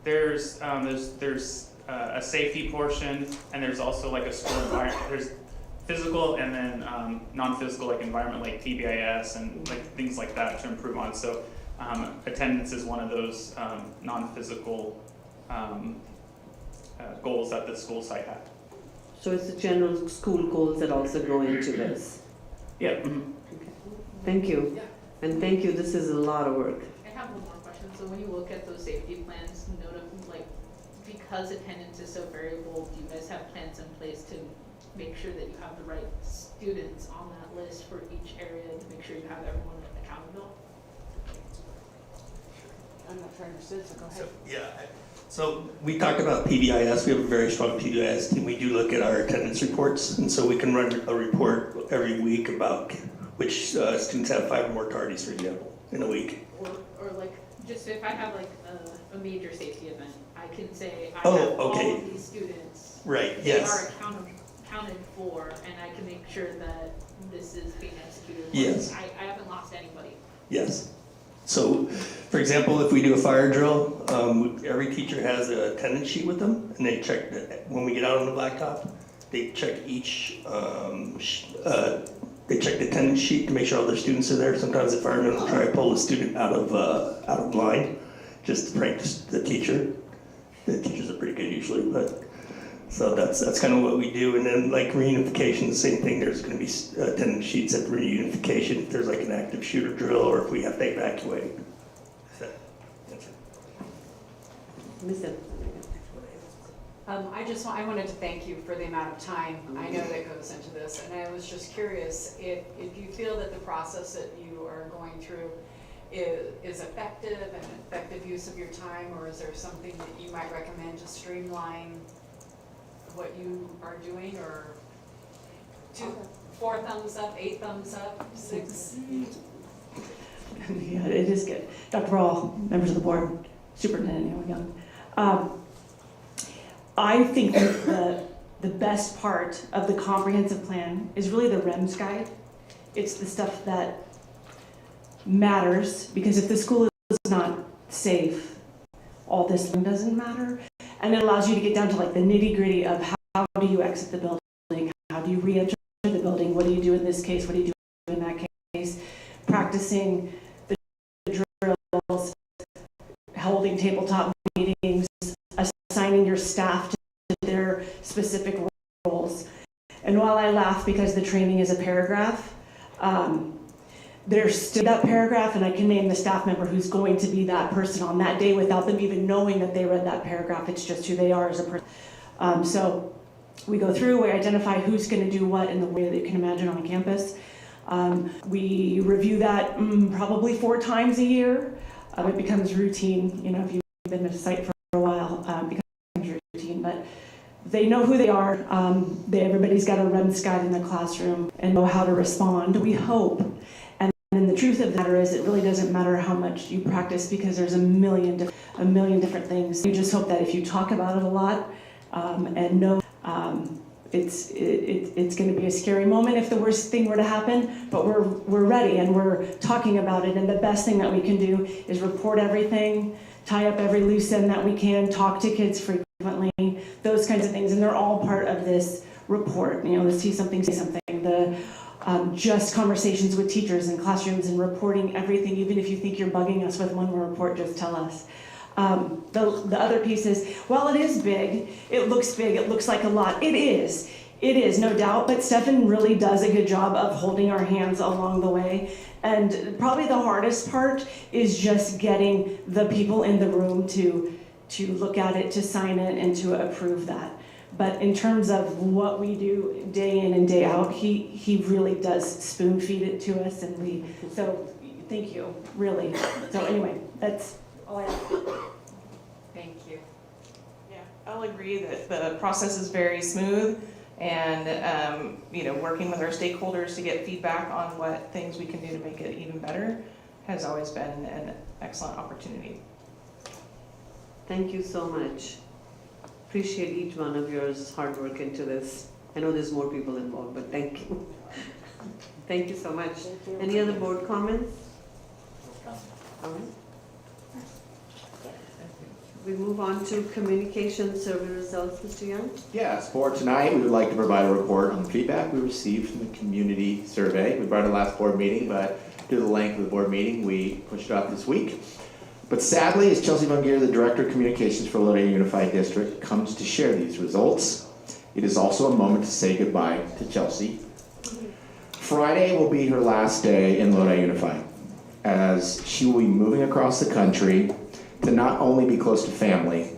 there's a safety portion, and there's also like a school environment. There's physical and then non-physical, like environment, like PBIS and like things like that to improve on. So attendance is one of those non-physical goals that the school site had. So it's the general school goals that also go into this? Yeah. Okay. Thank you. And thank you, this is a lot of work. I have one more question. So when you look at those safety plans, because attendance is so variable, do you guys have plans in place to make sure that you have the right students on that list for each area to make sure you have everyone accountable? I'm not sure I understood, so go ahead. So we talked about PBIS. We have a very strong PBIS team. We do look at our attendance reports, and so we can run a report every week about which students have 5 or more tardies, for example, in a week. Or like, just if I have like a major safety event, I can say I Oh, have okay. all of these students. Right, They yes. are accounted for, and I can make sure that this is being executed. Yes. I haven't lost anybody. Yes. So, for example, if we do a fire drill, every teacher has an attendance sheet with them, and they check when we get out on the blacktop. They check each. They check the attendance sheet to make sure all their students are there. Sometimes the firemen will try to pull a student out of line, just to prank the teacher. The teachers are pretty good usually, but so that's kind of what we do. And then like reunification, the same thing. There's going to be attendance sheets at reunification if there's like an active shooter drill or if we have to evacuate. I wanted to thank you for the amount of time I know that goes into this, and I was just curious if you feel that the process that you are going through is effective and effective use of your time, or is there something that you might recommend to streamline what you are doing, or 4 thumbs up, 8 thumbs up, 6? Yeah, it is good. Dr. Ball, members of the board, Superintendent Young. I think that the best part of the comprehensive plan is really the REMS guide. It's the stuff that matters, because if the school is not safe, all this doesn't matter. And it allows you to get down to like the nitty-gritty of how do you exit the building, how do you re-enter the building, what do you do in this case, what do you do in that case, practicing the drills, holding tabletop meetings, because the training is a paragraph. There's still that paragraph, and I can name the staff member who's going to be that person on that day without them even knowing that they read that paragraph. It's just who they are as a person. So we go through, we identify who's going to do what in the way that you can imagine on campus. We review that probably 4 times a year. It becomes routine, you know, if you've been at a site for a while, it becomes routine, but they know who they are. Everybody's got a REMS guide in the classroom and know how to respond, we hope. And the truth of the matter is, it really doesn't matter how much you practice because there's a million different things. You just hope that if you talk about it a lot and know it's going to be a scary moment if the worst thing were to happen, but we're ready and we're talking about it. And the best thing that we can do is report everything, tie up every loose end that we can, talk to kids frequently, those kinds of things. And they're all part of this report. You know, the see something, say something. The just conversations with teachers in classrooms and reporting everything. Even if you think you're bugging us with one more report, just tell us. The other piece is, while it is big, it looks like a lot. It is, no doubt, but Stefan really does a good job of holding our hands along the way. And probably the hardest part is just getting the people in the room to look at it, to sign it, and to approve that. But in terms of what we do day in and day out, he really does spoon feed it to us, and so thank you, really. So anyway, that's all I have. Thank you. Yeah, I'll agree that the process is very smooth, and you know, working with our stakeholders to get feedback on what things we can do to make it even better has always been an excellent opportunity. Thank you so much. Appreciate each one of yours hard work into this. I know there's more people involved, but thank you. Thank you so much. Any other board comments? All right. We move on to communication survey results, Mr. Young. Yes, for tonight, we would like to provide a report on the feedback we received from the community survey. We brought it last board meeting, but due to the length of the board meeting, we pushed it out this week. But sadly, as Chelsea Von Geer, the Director of Communications for Lodi Unified District, comes to share these results, it is also a moment to say goodbye to Chelsea. Friday will be her last day in Lodi Unified, as she will be moving across the country to not only be close to family,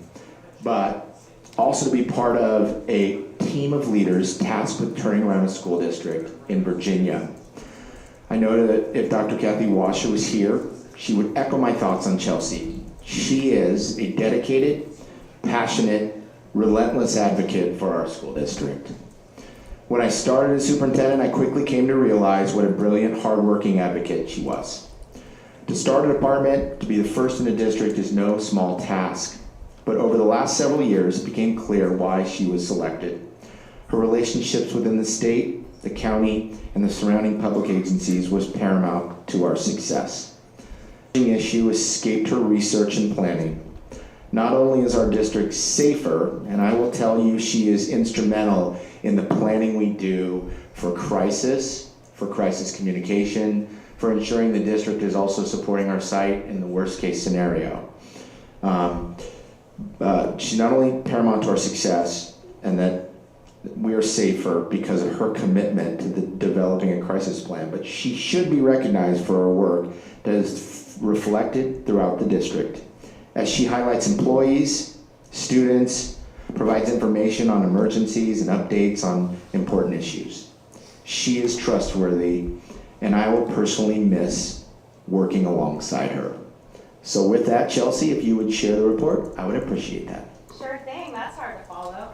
but also to be part of a team of leaders tasked with turning around a school district in Virginia. I know that if Dr. Kathy Washer was here, she would echo my thoughts on Chelsea. She is a dedicated, passionate, relentless advocate for our school district. When I started as superintendent, I quickly came to realize what a brilliant, hardworking advocate she was. To start a department, to be the first in the district is no small task. But over the last several years, it became clear why she was selected. Her relationships within the state, the county, and the surrounding public agencies was paramount to our success. The issue escaped her research and planning. Not only is our district safer, and I will tell you she is instrumental in the planning we do for crisis communication, for ensuring the district is also supporting our site in the worst case scenario. She's not only paramount to our success and that we are safer because of her commitment to developing a crisis plan, but she should be recognized for her work that is reflected throughout the district, as she highlights employees, students, provides information on emergencies and updates on important issues. She is trustworthy, and I will personally miss working alongside her. So with that, Chelsea, if you would share the report, I would appreciate that. Sure thing, that's hard to follow.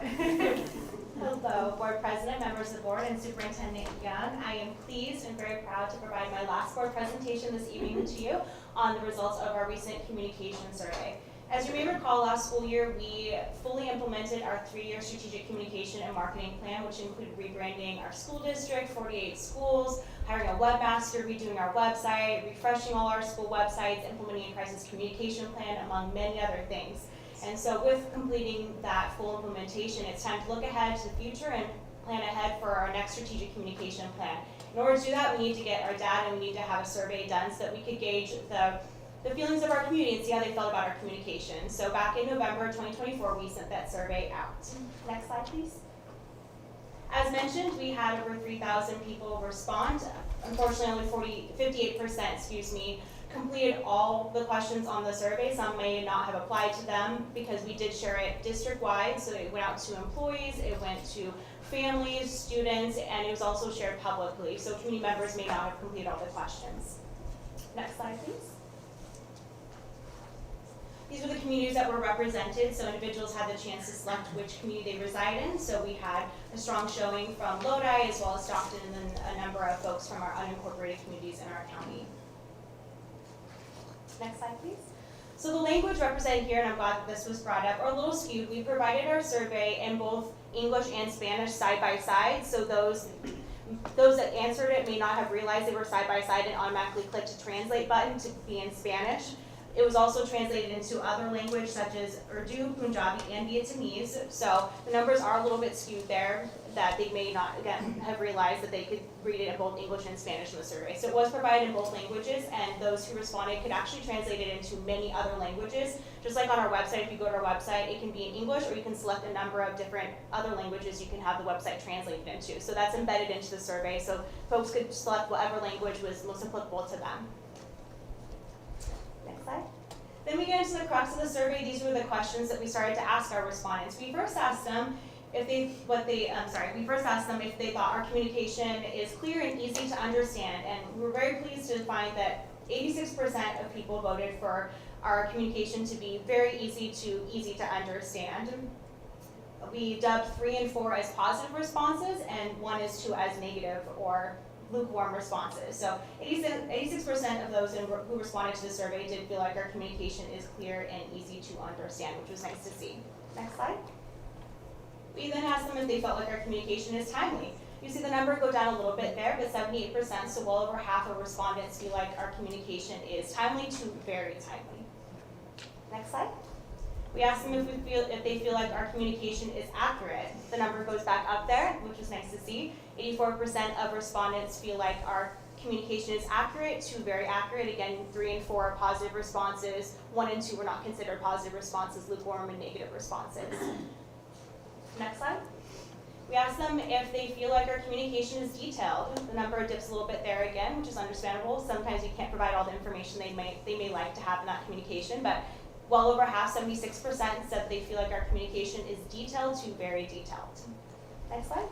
Hello, Board President, members of the Board, and Superintendent Young. I am pleased and very proud to provide my last board presentation this evening to you on the results of our recent communication survey. As you may recall, last school year, we fully implemented our 3-year strategic communication and marketing plan, which included rebranding our school district, 48 schools, hiring a webmaster, redoing our website, refreshing all our school websites, implementing a crisis communication plan, among many other things. And so with completing that full implementation, it's time to look ahead to the future and plan ahead for our next strategic communication plan. In order to do that, we need to get our data and we need to have a survey done so that we could gauge the feelings of our community and see how they felt about our communication. So back in November 2024, we sent that survey out. Next slide, please. As mentioned, we had over 3,000 people respond. Unfortunately, only 58%, completed all the questions on the survey. Some may not have applied to them because we did share it district-wide, so it went out to employees, it went to families, students, and it was also shared publicly, so community members may not have completed all the questions. Next slide, please. These were the communities that were represented, so individuals had the chance to select which community they reside in. So we had a strong showing from Lodi as well as Stockton, and then a number of folks from our unincorporated communities in our county. Next slide, please. So the language represented here, and I'm glad that this was brought up, are a little skewed. We provided our survey in both English and Spanish side by side, so those that answered it may not have realized they were side by side and automatically clicked the translate button to be in Spanish. It was also translated into other language such as Urdu, Punjabi, and Vietnamese. So the numbers are a little bit skewed there, that they may not, again, have realized that they could read it in both English and Spanish in the survey. So it was provided in both languages, and those who responded could actually translate it into many other languages. Just like on our website, if you go to our website, it can be in English, or you can select a number of different other languages you can have the website translated into. So that's embedded into the survey, so folks could select whatever language was most applicable to them. Next slide. Then we get into the crux of the survey. These were the questions that we started to ask our respondents. We first asked them if they thought our communication is clear and easy to understand, and we were very pleased to find that 86% of people voted for our communication to be very easy to understand. We dubbed 3 and 4 as positive responses, and 1 and 2 as negative or lukewarm responses. So 86% of those who responded to the survey did feel like our communication is clear and easy to understand, which was nice to see. Next slide. We then asked them if they felt like our communication is timely. You see the number go down a little bit there, but 78%, so well over half of respondents feel like our communication is timely to very timely. Next slide. We asked them if they feel like our communication is accurate. The number goes back up there, which is nice to see. 84% of respondents feel like our communication is accurate to very accurate. Again, 3 and 4 are positive responses. 1 and 2 were not considered positive responses, lukewarm and negative responses. Next slide. We asked them if they feel like our communication is detailed. The number dips a little bit there again, which is understandable. Sometimes you can't provide all the information they may like to have in that communication, but well over half, 76%, said they feel like our communication is detailed to very detailed. Next slide.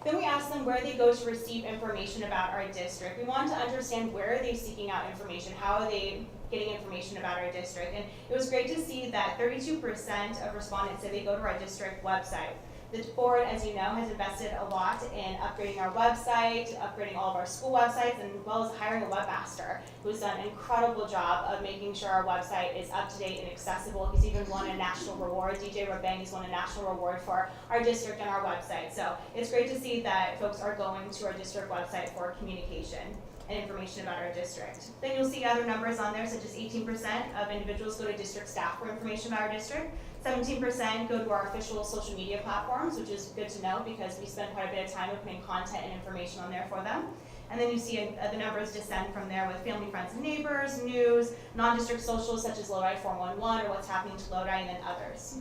Then we asked them where they go to receive information about our district. We wanted to understand where are they seeking out information, how are they getting information about our district. And it was great to see that 32% of respondents said they go to our district website. The board, as you know, has invested a lot in upgrading our website, upgrading all of our school websites, and as well as hiring a webmaster who's done an incredible job of making sure our website is up to date and accessible. He's even won a national reward. DJ Rabang has won a national reward for our district and our website. So it's great to see that folks are going to our district website for communication and information about our district. Then you'll see other numbers on there, such as 18% of individuals go to district staff for information about our district. 17% go to our official social media platforms, which is good to know because we spend quite a bit of time putting content and information on there for them. And then you see the numbers descend from there with family, friends, and neighbors, news, non-district socials such as Lodi 411 or what's happening to Lodi, and then others.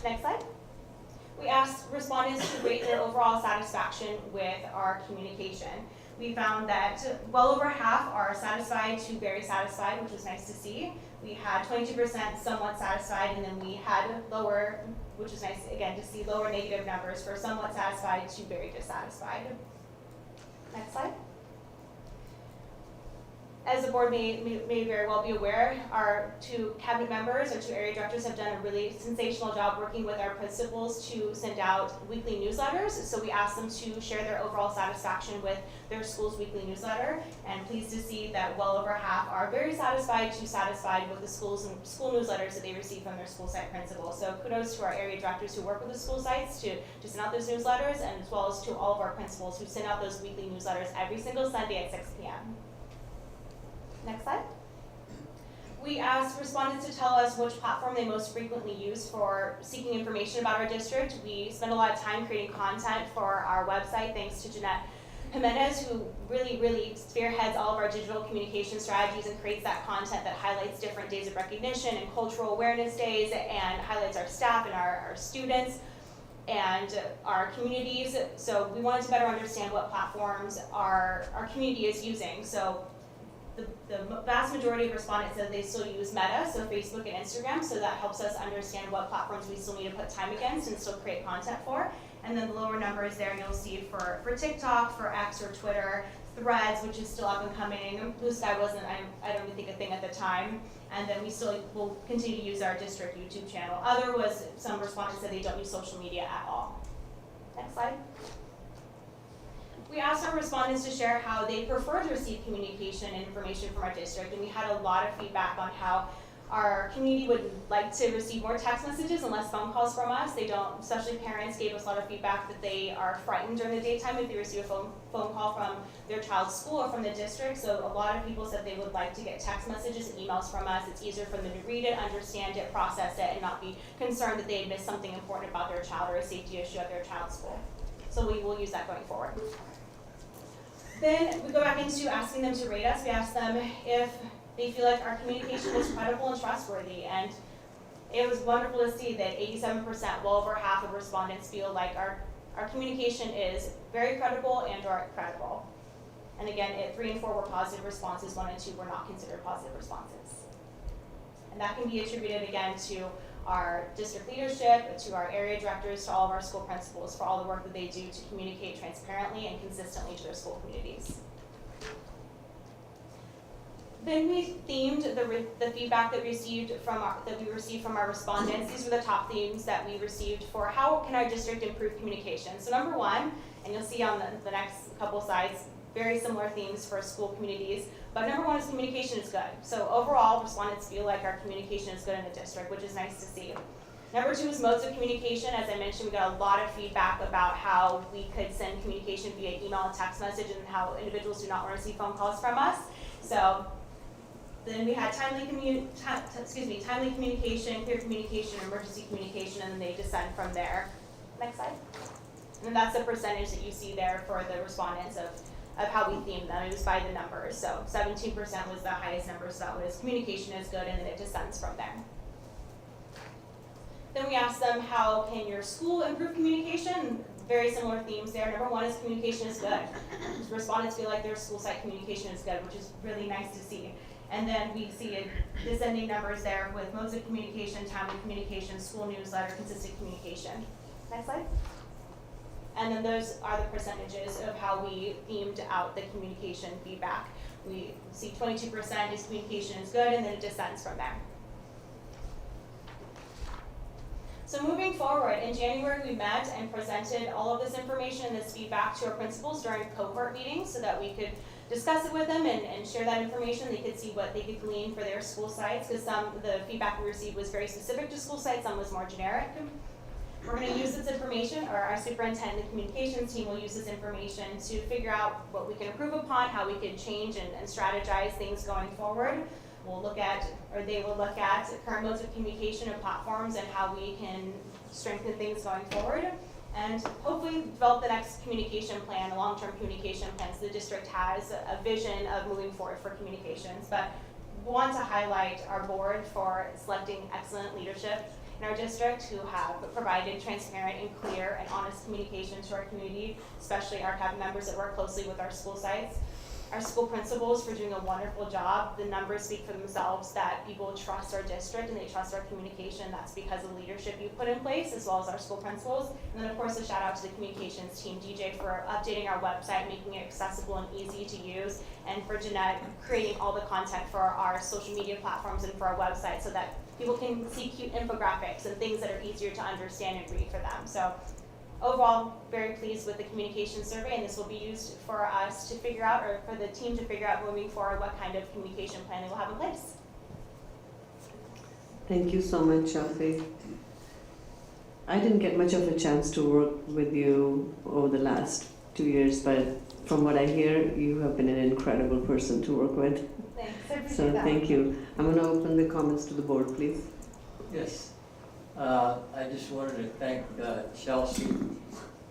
Next slide. We asked respondents to rate their overall satisfaction with our communication. We found that well over half are satisfied to very satisfied, which was nice to see. We had 22% somewhat satisfied, and then we had lower, which is nice again to see, lower negative numbers for somewhat satisfied to very dissatisfied. Next slide. As the board may very well be aware, our 2 cabinet members, our 2 area directors have done a really sensational job working with our principals to send out weekly newsletters. So we asked them to share their overall satisfaction with their school's weekly newsletter, and pleased to see that well over half are very satisfied to satisfied with the school newsletters that they receive from their school site principals. So kudos to our area directors who work with the school sites to send out those newsletters, and as well as to all of our principals who send out those weekly newsletters every single Sunday at 6 p.m. Next slide. We asked respondents to tell us which platform they most frequently use for seeking information about our district. We spend a lot of time creating content for our website, thanks to Jeanette Jimenez, who really spearheads all of our digital communication strategies and creates that content that highlights different days of recognition and cultural awareness days and highlights our staff and our students and our communities. So we wanted to better understand what platforms our community is using. So the vast majority of respondents said they still use Meta, so Facebook and Instagram, so that helps us understand what platforms we still need to put time against and still create content for. And then the lower numbers there you'll see for TikTok, for X or Twitter, Threads, which is still up and coming. Blue Sky wasn't, I don't even think, a thing at the time. And then we still will continue to use our district YouTube channel. Other was some respondents said they don't use social media at all. Next slide. We asked our respondents to share how they prefer to receive communication and information from our district, and we had a lot of feedback on how our community would like to receive more text messages and less phone calls from us. They don't, especially parents gave us a lot of feedback that they are frightened during the daytime if they receive a phone call from their child's school or from the district. So a lot of people said they would like to get text messages and emails from us. It's easier for them to read it, understand it, process it, and not be concerned that they had missed something important about their child or a safety issue at their child's school. So we will use that going forward. Then we go back into asking them to rate us. We asked them if they feel like our communication is credible and trustworthy. And it was wonderful to see that 87%, well over half of respondents feel like our communication is very credible and or credible. And again, 3 and 4 were positive responses, 1 and 2 were not considered positive responses. And that can be attributed again to our district leadership, to our area directors, to all of our school principals for all the work that they do to communicate transparently and consistently to their school communities. Then we themed the feedback that we received from our respondents. These were the top themes that we received for how can our district improve communication. So number 1, and you'll see on the next couple slides, very similar themes for school communities, but number 1 is communication is good. So overall, respondents feel like our communication is good in the district, which is nice to see. Number 2 is modes of communication. As I mentioned, we got a lot of feedback about how we could send communication via email and text message and how individuals do not want to receive phone calls from us. So then we had timely communication, clear communication, emergency communication, and then they descend from there. Next slide. And that's the percentage that you see there for the respondents of how we themed them. It was by the numbers. So 17% was the highest number, so that was communication is good, and then it descends from there. Then we asked them, how can your school improve communication? Very similar themes there. Number 1 is communication is good. Respondents feel like their school site communication is good, which is really nice to see. And then we see descending numbers there with modes of communication, timely communication, school newsletter, consistent communication. Next slide. And then those are the percentages of how we themed out the communication feedback. We see 22% is communication is good, and then it descends from there. So moving forward, in January we met and presented all of this information, this feedback to our principals during cohort meetings so that we could discuss it with them and share that information. They could see what they could glean for their school sites, because some of the feedback we received was very specific to school sites, some was more generic. We're going to use this information, or our superintendent and communications team will use this information to figure out what we can improve upon, how we can change and strategize things going forward. We'll look at, or they will look at current modes of communication and platforms and how we can strengthen things going forward. And hopefully develop the next communication plan, a long-term communication plan. So the district has a vision of moving forward for communications. But we want to highlight our board for selecting excellent leadership in our district who have provided transparent and clear and honest communication to our community, especially our cabinet members that work closely with our school sites. Our school principals for doing a wonderful job. The numbers speak for themselves that people trust our district and they trust our communication. That's because of the leadership you put in place, as well as our school principals. And then of course a shout out to the communications team, DJ, for updating our website, making it accessible and easy to use, and for Jeanette creating all the content for our social media platforms and for our website so that people can see cute infographics and things that are easier to understand and read for them. So overall, very pleased with the communication survey, and this will be used for us to figure out, or for the team to figure out moving forward what kind of communication plan they will have in place. Thank you so much, Shafi. I didn't get much of a chance to work with you over the last 2 years, but from what I hear, you have been an incredible person to work with. Thanks, I appreciate So that. thank you. I'm going to open the comments to the board, please. Yes. I just wanted to thank Chelsea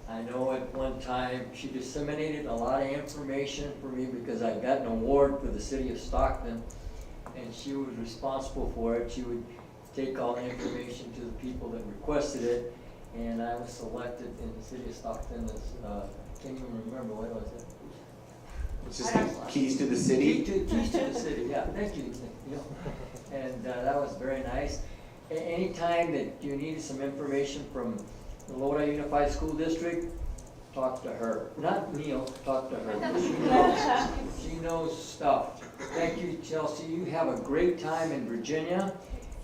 I know at one time she disseminated a lot of information for me because I got an award for the city of Stockton, and she was responsible for it. She would take all the information to the people that requested it, and I was selected in the city of Stockton as, I can't even remember, what was it? It's just keys to the city. Keys to the city, yeah, thank you. And that was very nice. Anytime that you needed some information from the Lodi Unified School District, talk to her. Not Neil, talk to her. She knows stuff. Thank you, Chelsea. You have a great time in Virginia,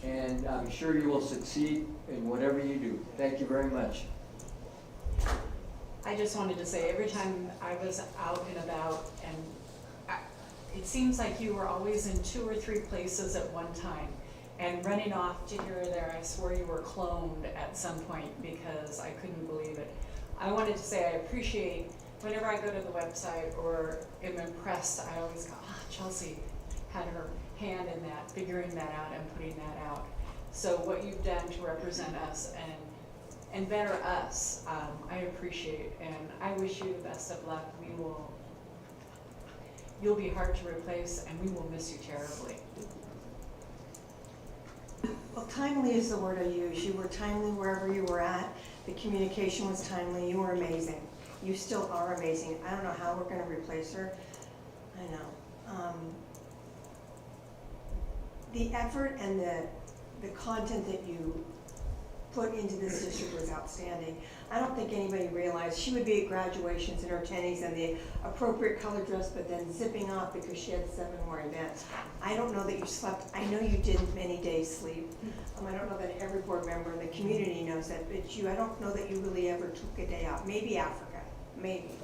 and I'm sure you will succeed in whatever you do. Thank you very much. I just wanted to say, every time I was out and about, and it seems like you were always in 2 or 3 places at one time. And running off to here or there, I swore you were cloned at some point because I couldn't believe it. I wanted to say I appreciate, whenever I go to the website or am impressed, I always go, Chelsea had her hand in that, figuring that out and putting that out. So what you've done to represent us and better us, I appreciate, and I wish you the best of luck. You'll be hard to replace, and we will miss you terribly. Well, timely is the word I use. You were timely wherever you were at. The communication was timely. You were amazing. You still are amazing. I don't know how we're going to replace her. I know. The effort and the content that you put into this district was outstanding. I don't think anybody realized she would be at graduations in her tennies and the appropriate color dress, but then zipping off because she had 7 more events. I don't know that you slept. I know you didn't many days sleep. I don't know that every board member in the community knows that, but I don't know that you really ever took a day out. Maybe Africa, maybe.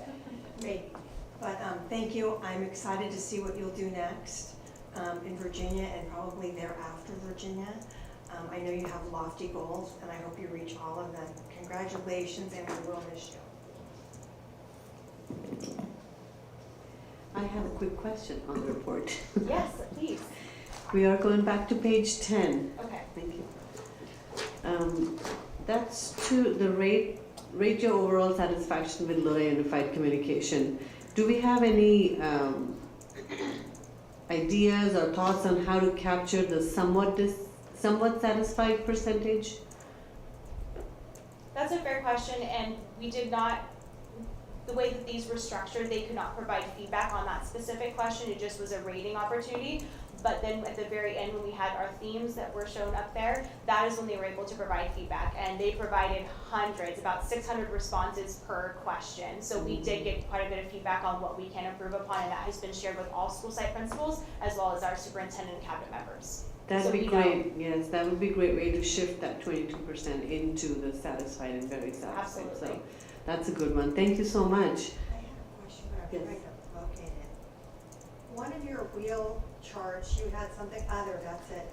But thank you. I'm excited to see what you'll do next in Virginia and probably thereafter Virginia. I know you have lofty goals, and I hope you reach all of them. Congratulations, and we will miss you. I have a quick question on the report. Yes, please. We are going back to page 10. Okay. Thank you. That's to the rate your overall satisfaction with Lodi Unified Communication. Do we have any ideas or thoughts on how to capture the somewhat satisfied percentage? That's a fair question, and we did not, the way that these were structured, they could not provide feedback on that specific question. It just was a rating opportunity. But then at the very end, when we had our themes that were shown up there, that is when they were able to provide feedback. And they provided hundreds, about 600 responses per question. So we did get quite a bit of feedback on what we can improve upon, and that has been shared with all school site principals, as well as our superintendent and cabinet members. That'd be great. Yes, that would be a great way to shift that 22% into the satisfied and very satisfied. Absolutely. So that's a good one. Thank you so much. I have a question, but I'm trying to locate it. One of your wheel charts, you had something other, that's it,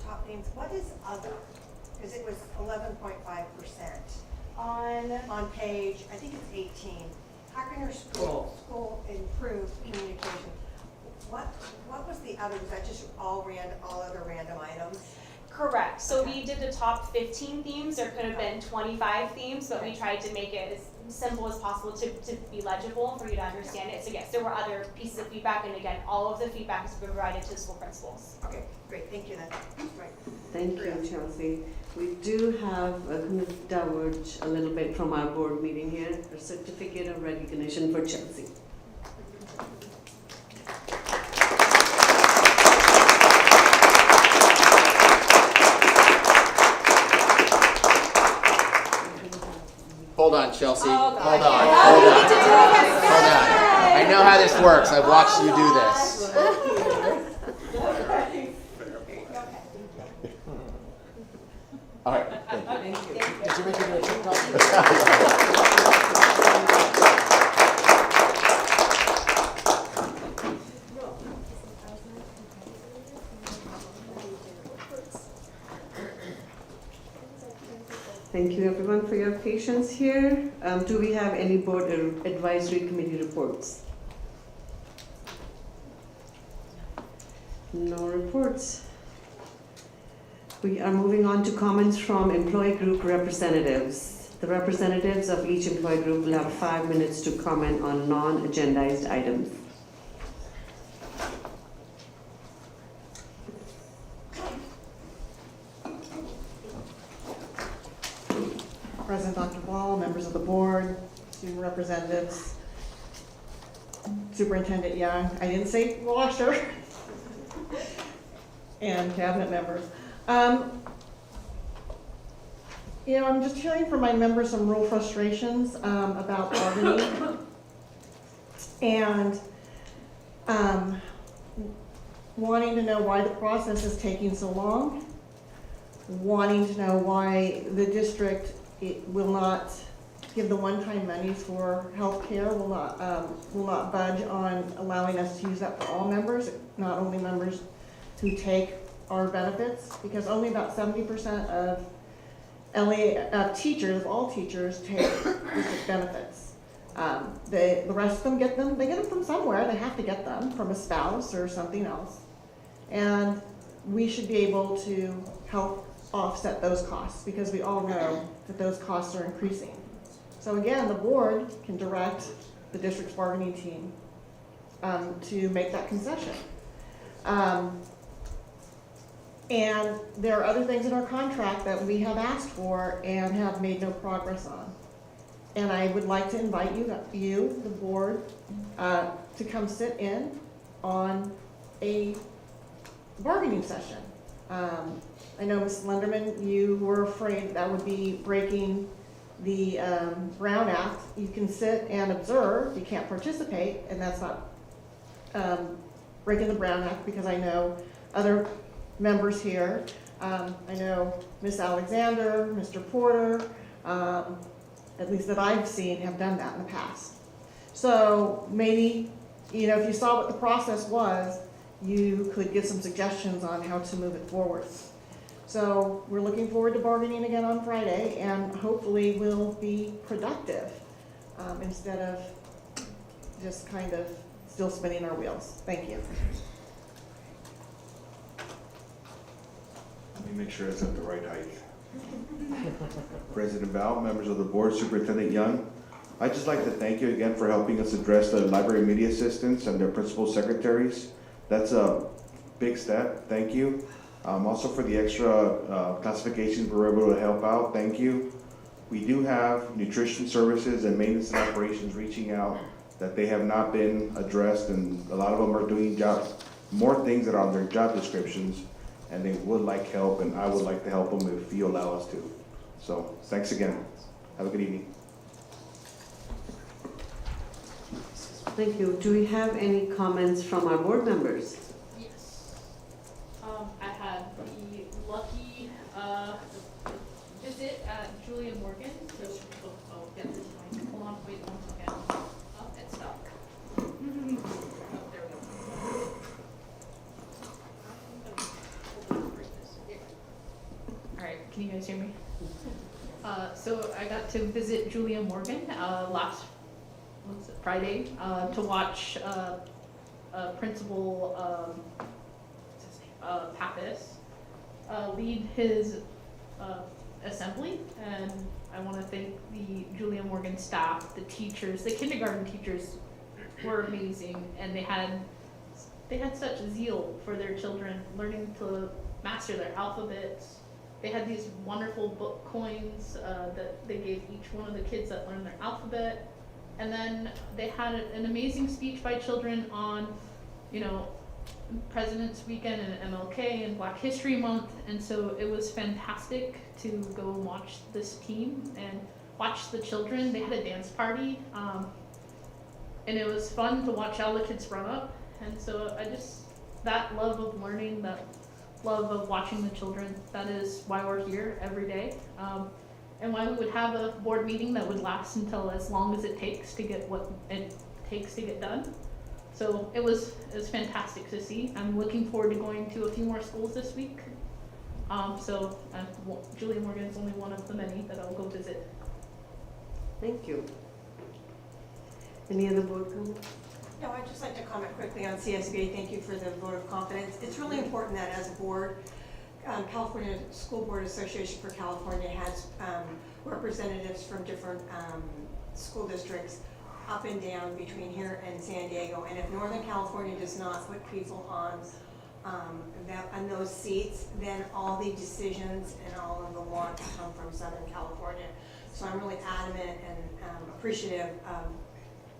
top names. What is other? Because it was 11.5%. On page, I think it's 18. How can your school improve communication? What was the other? Was that just all other random items? Correct. So we did the top 15 themes. There could have been 25 themes, but we tried to make it as simple as possible to be legible for you to understand it. So yes, there were other pieces of feedback, and again, all of the feedback has been provided to the school principals. Okay, great. Thank you. That's right. Thank you, Chelsea. We do have going to diverge a little bit from our board meeting here. A certificate of recognition for Chelsea. Hold on, Chelsea. Oh, hold on. Oh, Hold we on. need to do it again. Hold on. I know how this works. I've watched you do this. All right. Thank you. Did you make it a TikTok? Thank you everyone for your patience here. Do we have any board advisory committee reports? No reports. We are moving on to comments from employee group representatives. The representatives of each employee group will have 5 minutes to comment on non-agendized items. President Dr. Ball, members of the board, student representatives, Superintendent Young, I didn't say washer, and cabinet members. You know, I'm just hearing from my members some real frustrations about bargaining and wanting to know why the process is taking so long, wanting to know why the district will not give the one-time monies for healthcare, will not budge on allowing us to use that for all members, not only members who take our benefits, because only about 70% of teachers, all teachers, take district benefits. The rest of them get them from somewhere. They have to get them from a spouse or something else. And we should be able to help offset those costs because we all know that those costs are increasing. So again, the board can direct the district's bargaining team to make that concession. And there are other things in our contract that we have asked for and have made no progress on. And I would like to invite you, the board, to come sit in on a bargaining session. I know, Ms. Lenderman, you were afraid that would be breaking the Brown Act. You can sit and observe, you can't participate, and that's not breaking the Brown Act because I know other members here. I know Ms. Alexander, Mr. Porter, at least that I've seen, have done that in the past. So maybe, you know, if you saw what the process was, you could give some suggestions on how to move it forward. So we're looking forward to bargaining again on Friday, and hopefully we'll be productive instead of just kind of still spinning our wheels. Thank you. Let me make sure it's at the right height. President Val, members of the board, Superintendent Young, I'd just like to thank you again for helping us address the library media assistants and their principal secretaries. That's a big step. Thank you. Also for the extra classifications we were able to help out. Thank you. We do have nutrition services and maintenance and operations reaching out that they have not been addressed, and a lot of them are doing more things that are on their job descriptions, and they would like help, and I would like to help them if you allow us to. So thanks again. Have a good evening. Thank you. Do we have any comments from our board members? Yes. I had the lucky visit at Julia Morgan. So I'll get this mic. Hold on, wait 1 second. Oh, it's stuck. Oh, there we go. All right, can you guys hear me? So I got to visit Julia Morgan last Friday to watch Principal Pappas lead his assembly, and I want to thank the Julia Morgan staff, the teachers, the kindergarten teachers were amazing, and they had such zeal for their children, learning to master their alphabets. They had these wonderful book coins that they gave each one of the kids that learned their alphabet. And then they had an amazing speech by children on, you know, President's Weekend and MLK and Black History Month. And so it was fantastic to go and watch this team and watch the children. They had a dance party, and it was fun to watch all the kids run up. And so that love of learning, that love of watching the children, that is why we're here every day. And why we would have a board meeting that would last until as long as it takes to get what it takes to get done. So it was fantastic to see. I'm looking forward to going to a few more schools this week. Julia Morgan is only one of the many that I'll go visit. Thank you. Any other board comments? No, I'd just like to comment quickly on CSBA. Thank you for the vote of confidence. It's really important that as a board California School Board Association for California has representatives from different school districts up and down between here and San Diego. And if Northern California does not put people on those seats, then all the decisions and all of the wants come from Southern California. So I'm really adamant and appreciative of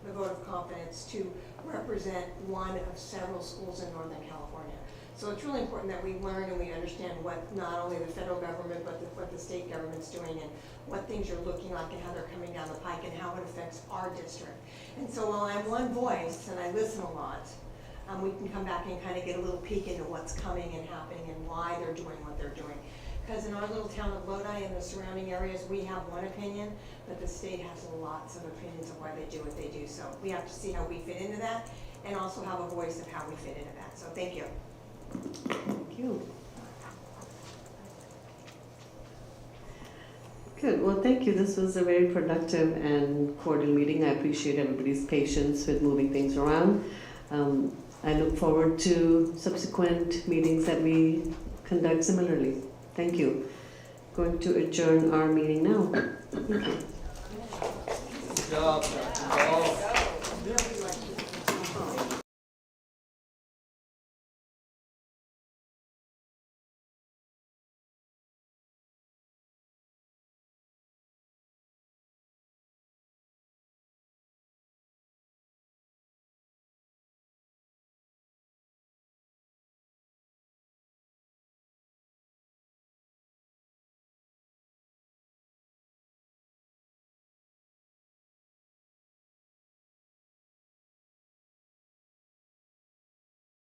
the vote of confidence to represent one of several schools in Northern California. So it's really important that we learn and we understand what not only the federal government, but what the state government's doing and what things are looking like and how they're coming down the pike and how it affects our district. And so while I'm one voice and I listen a lot, we can come back and kind of get a little peek into what's coming and happening and why they're doing what they're doing. Because in our little town of Lodi and the surrounding areas, we have one opinion, but the state has lots of opinions of why they do what they do. So we have to see how we fit into that and also have a voice of how we fit into that. So thank you. Thank you. Good, well, thank you. This was a very productive and cordial meeting. I appreciate everybody's patience with moving things around. I look forward to subsequent meetings that we conduct similarly. Thank you. Going to adjourn our meeting now. Thank you. Good job, Dr. Ball.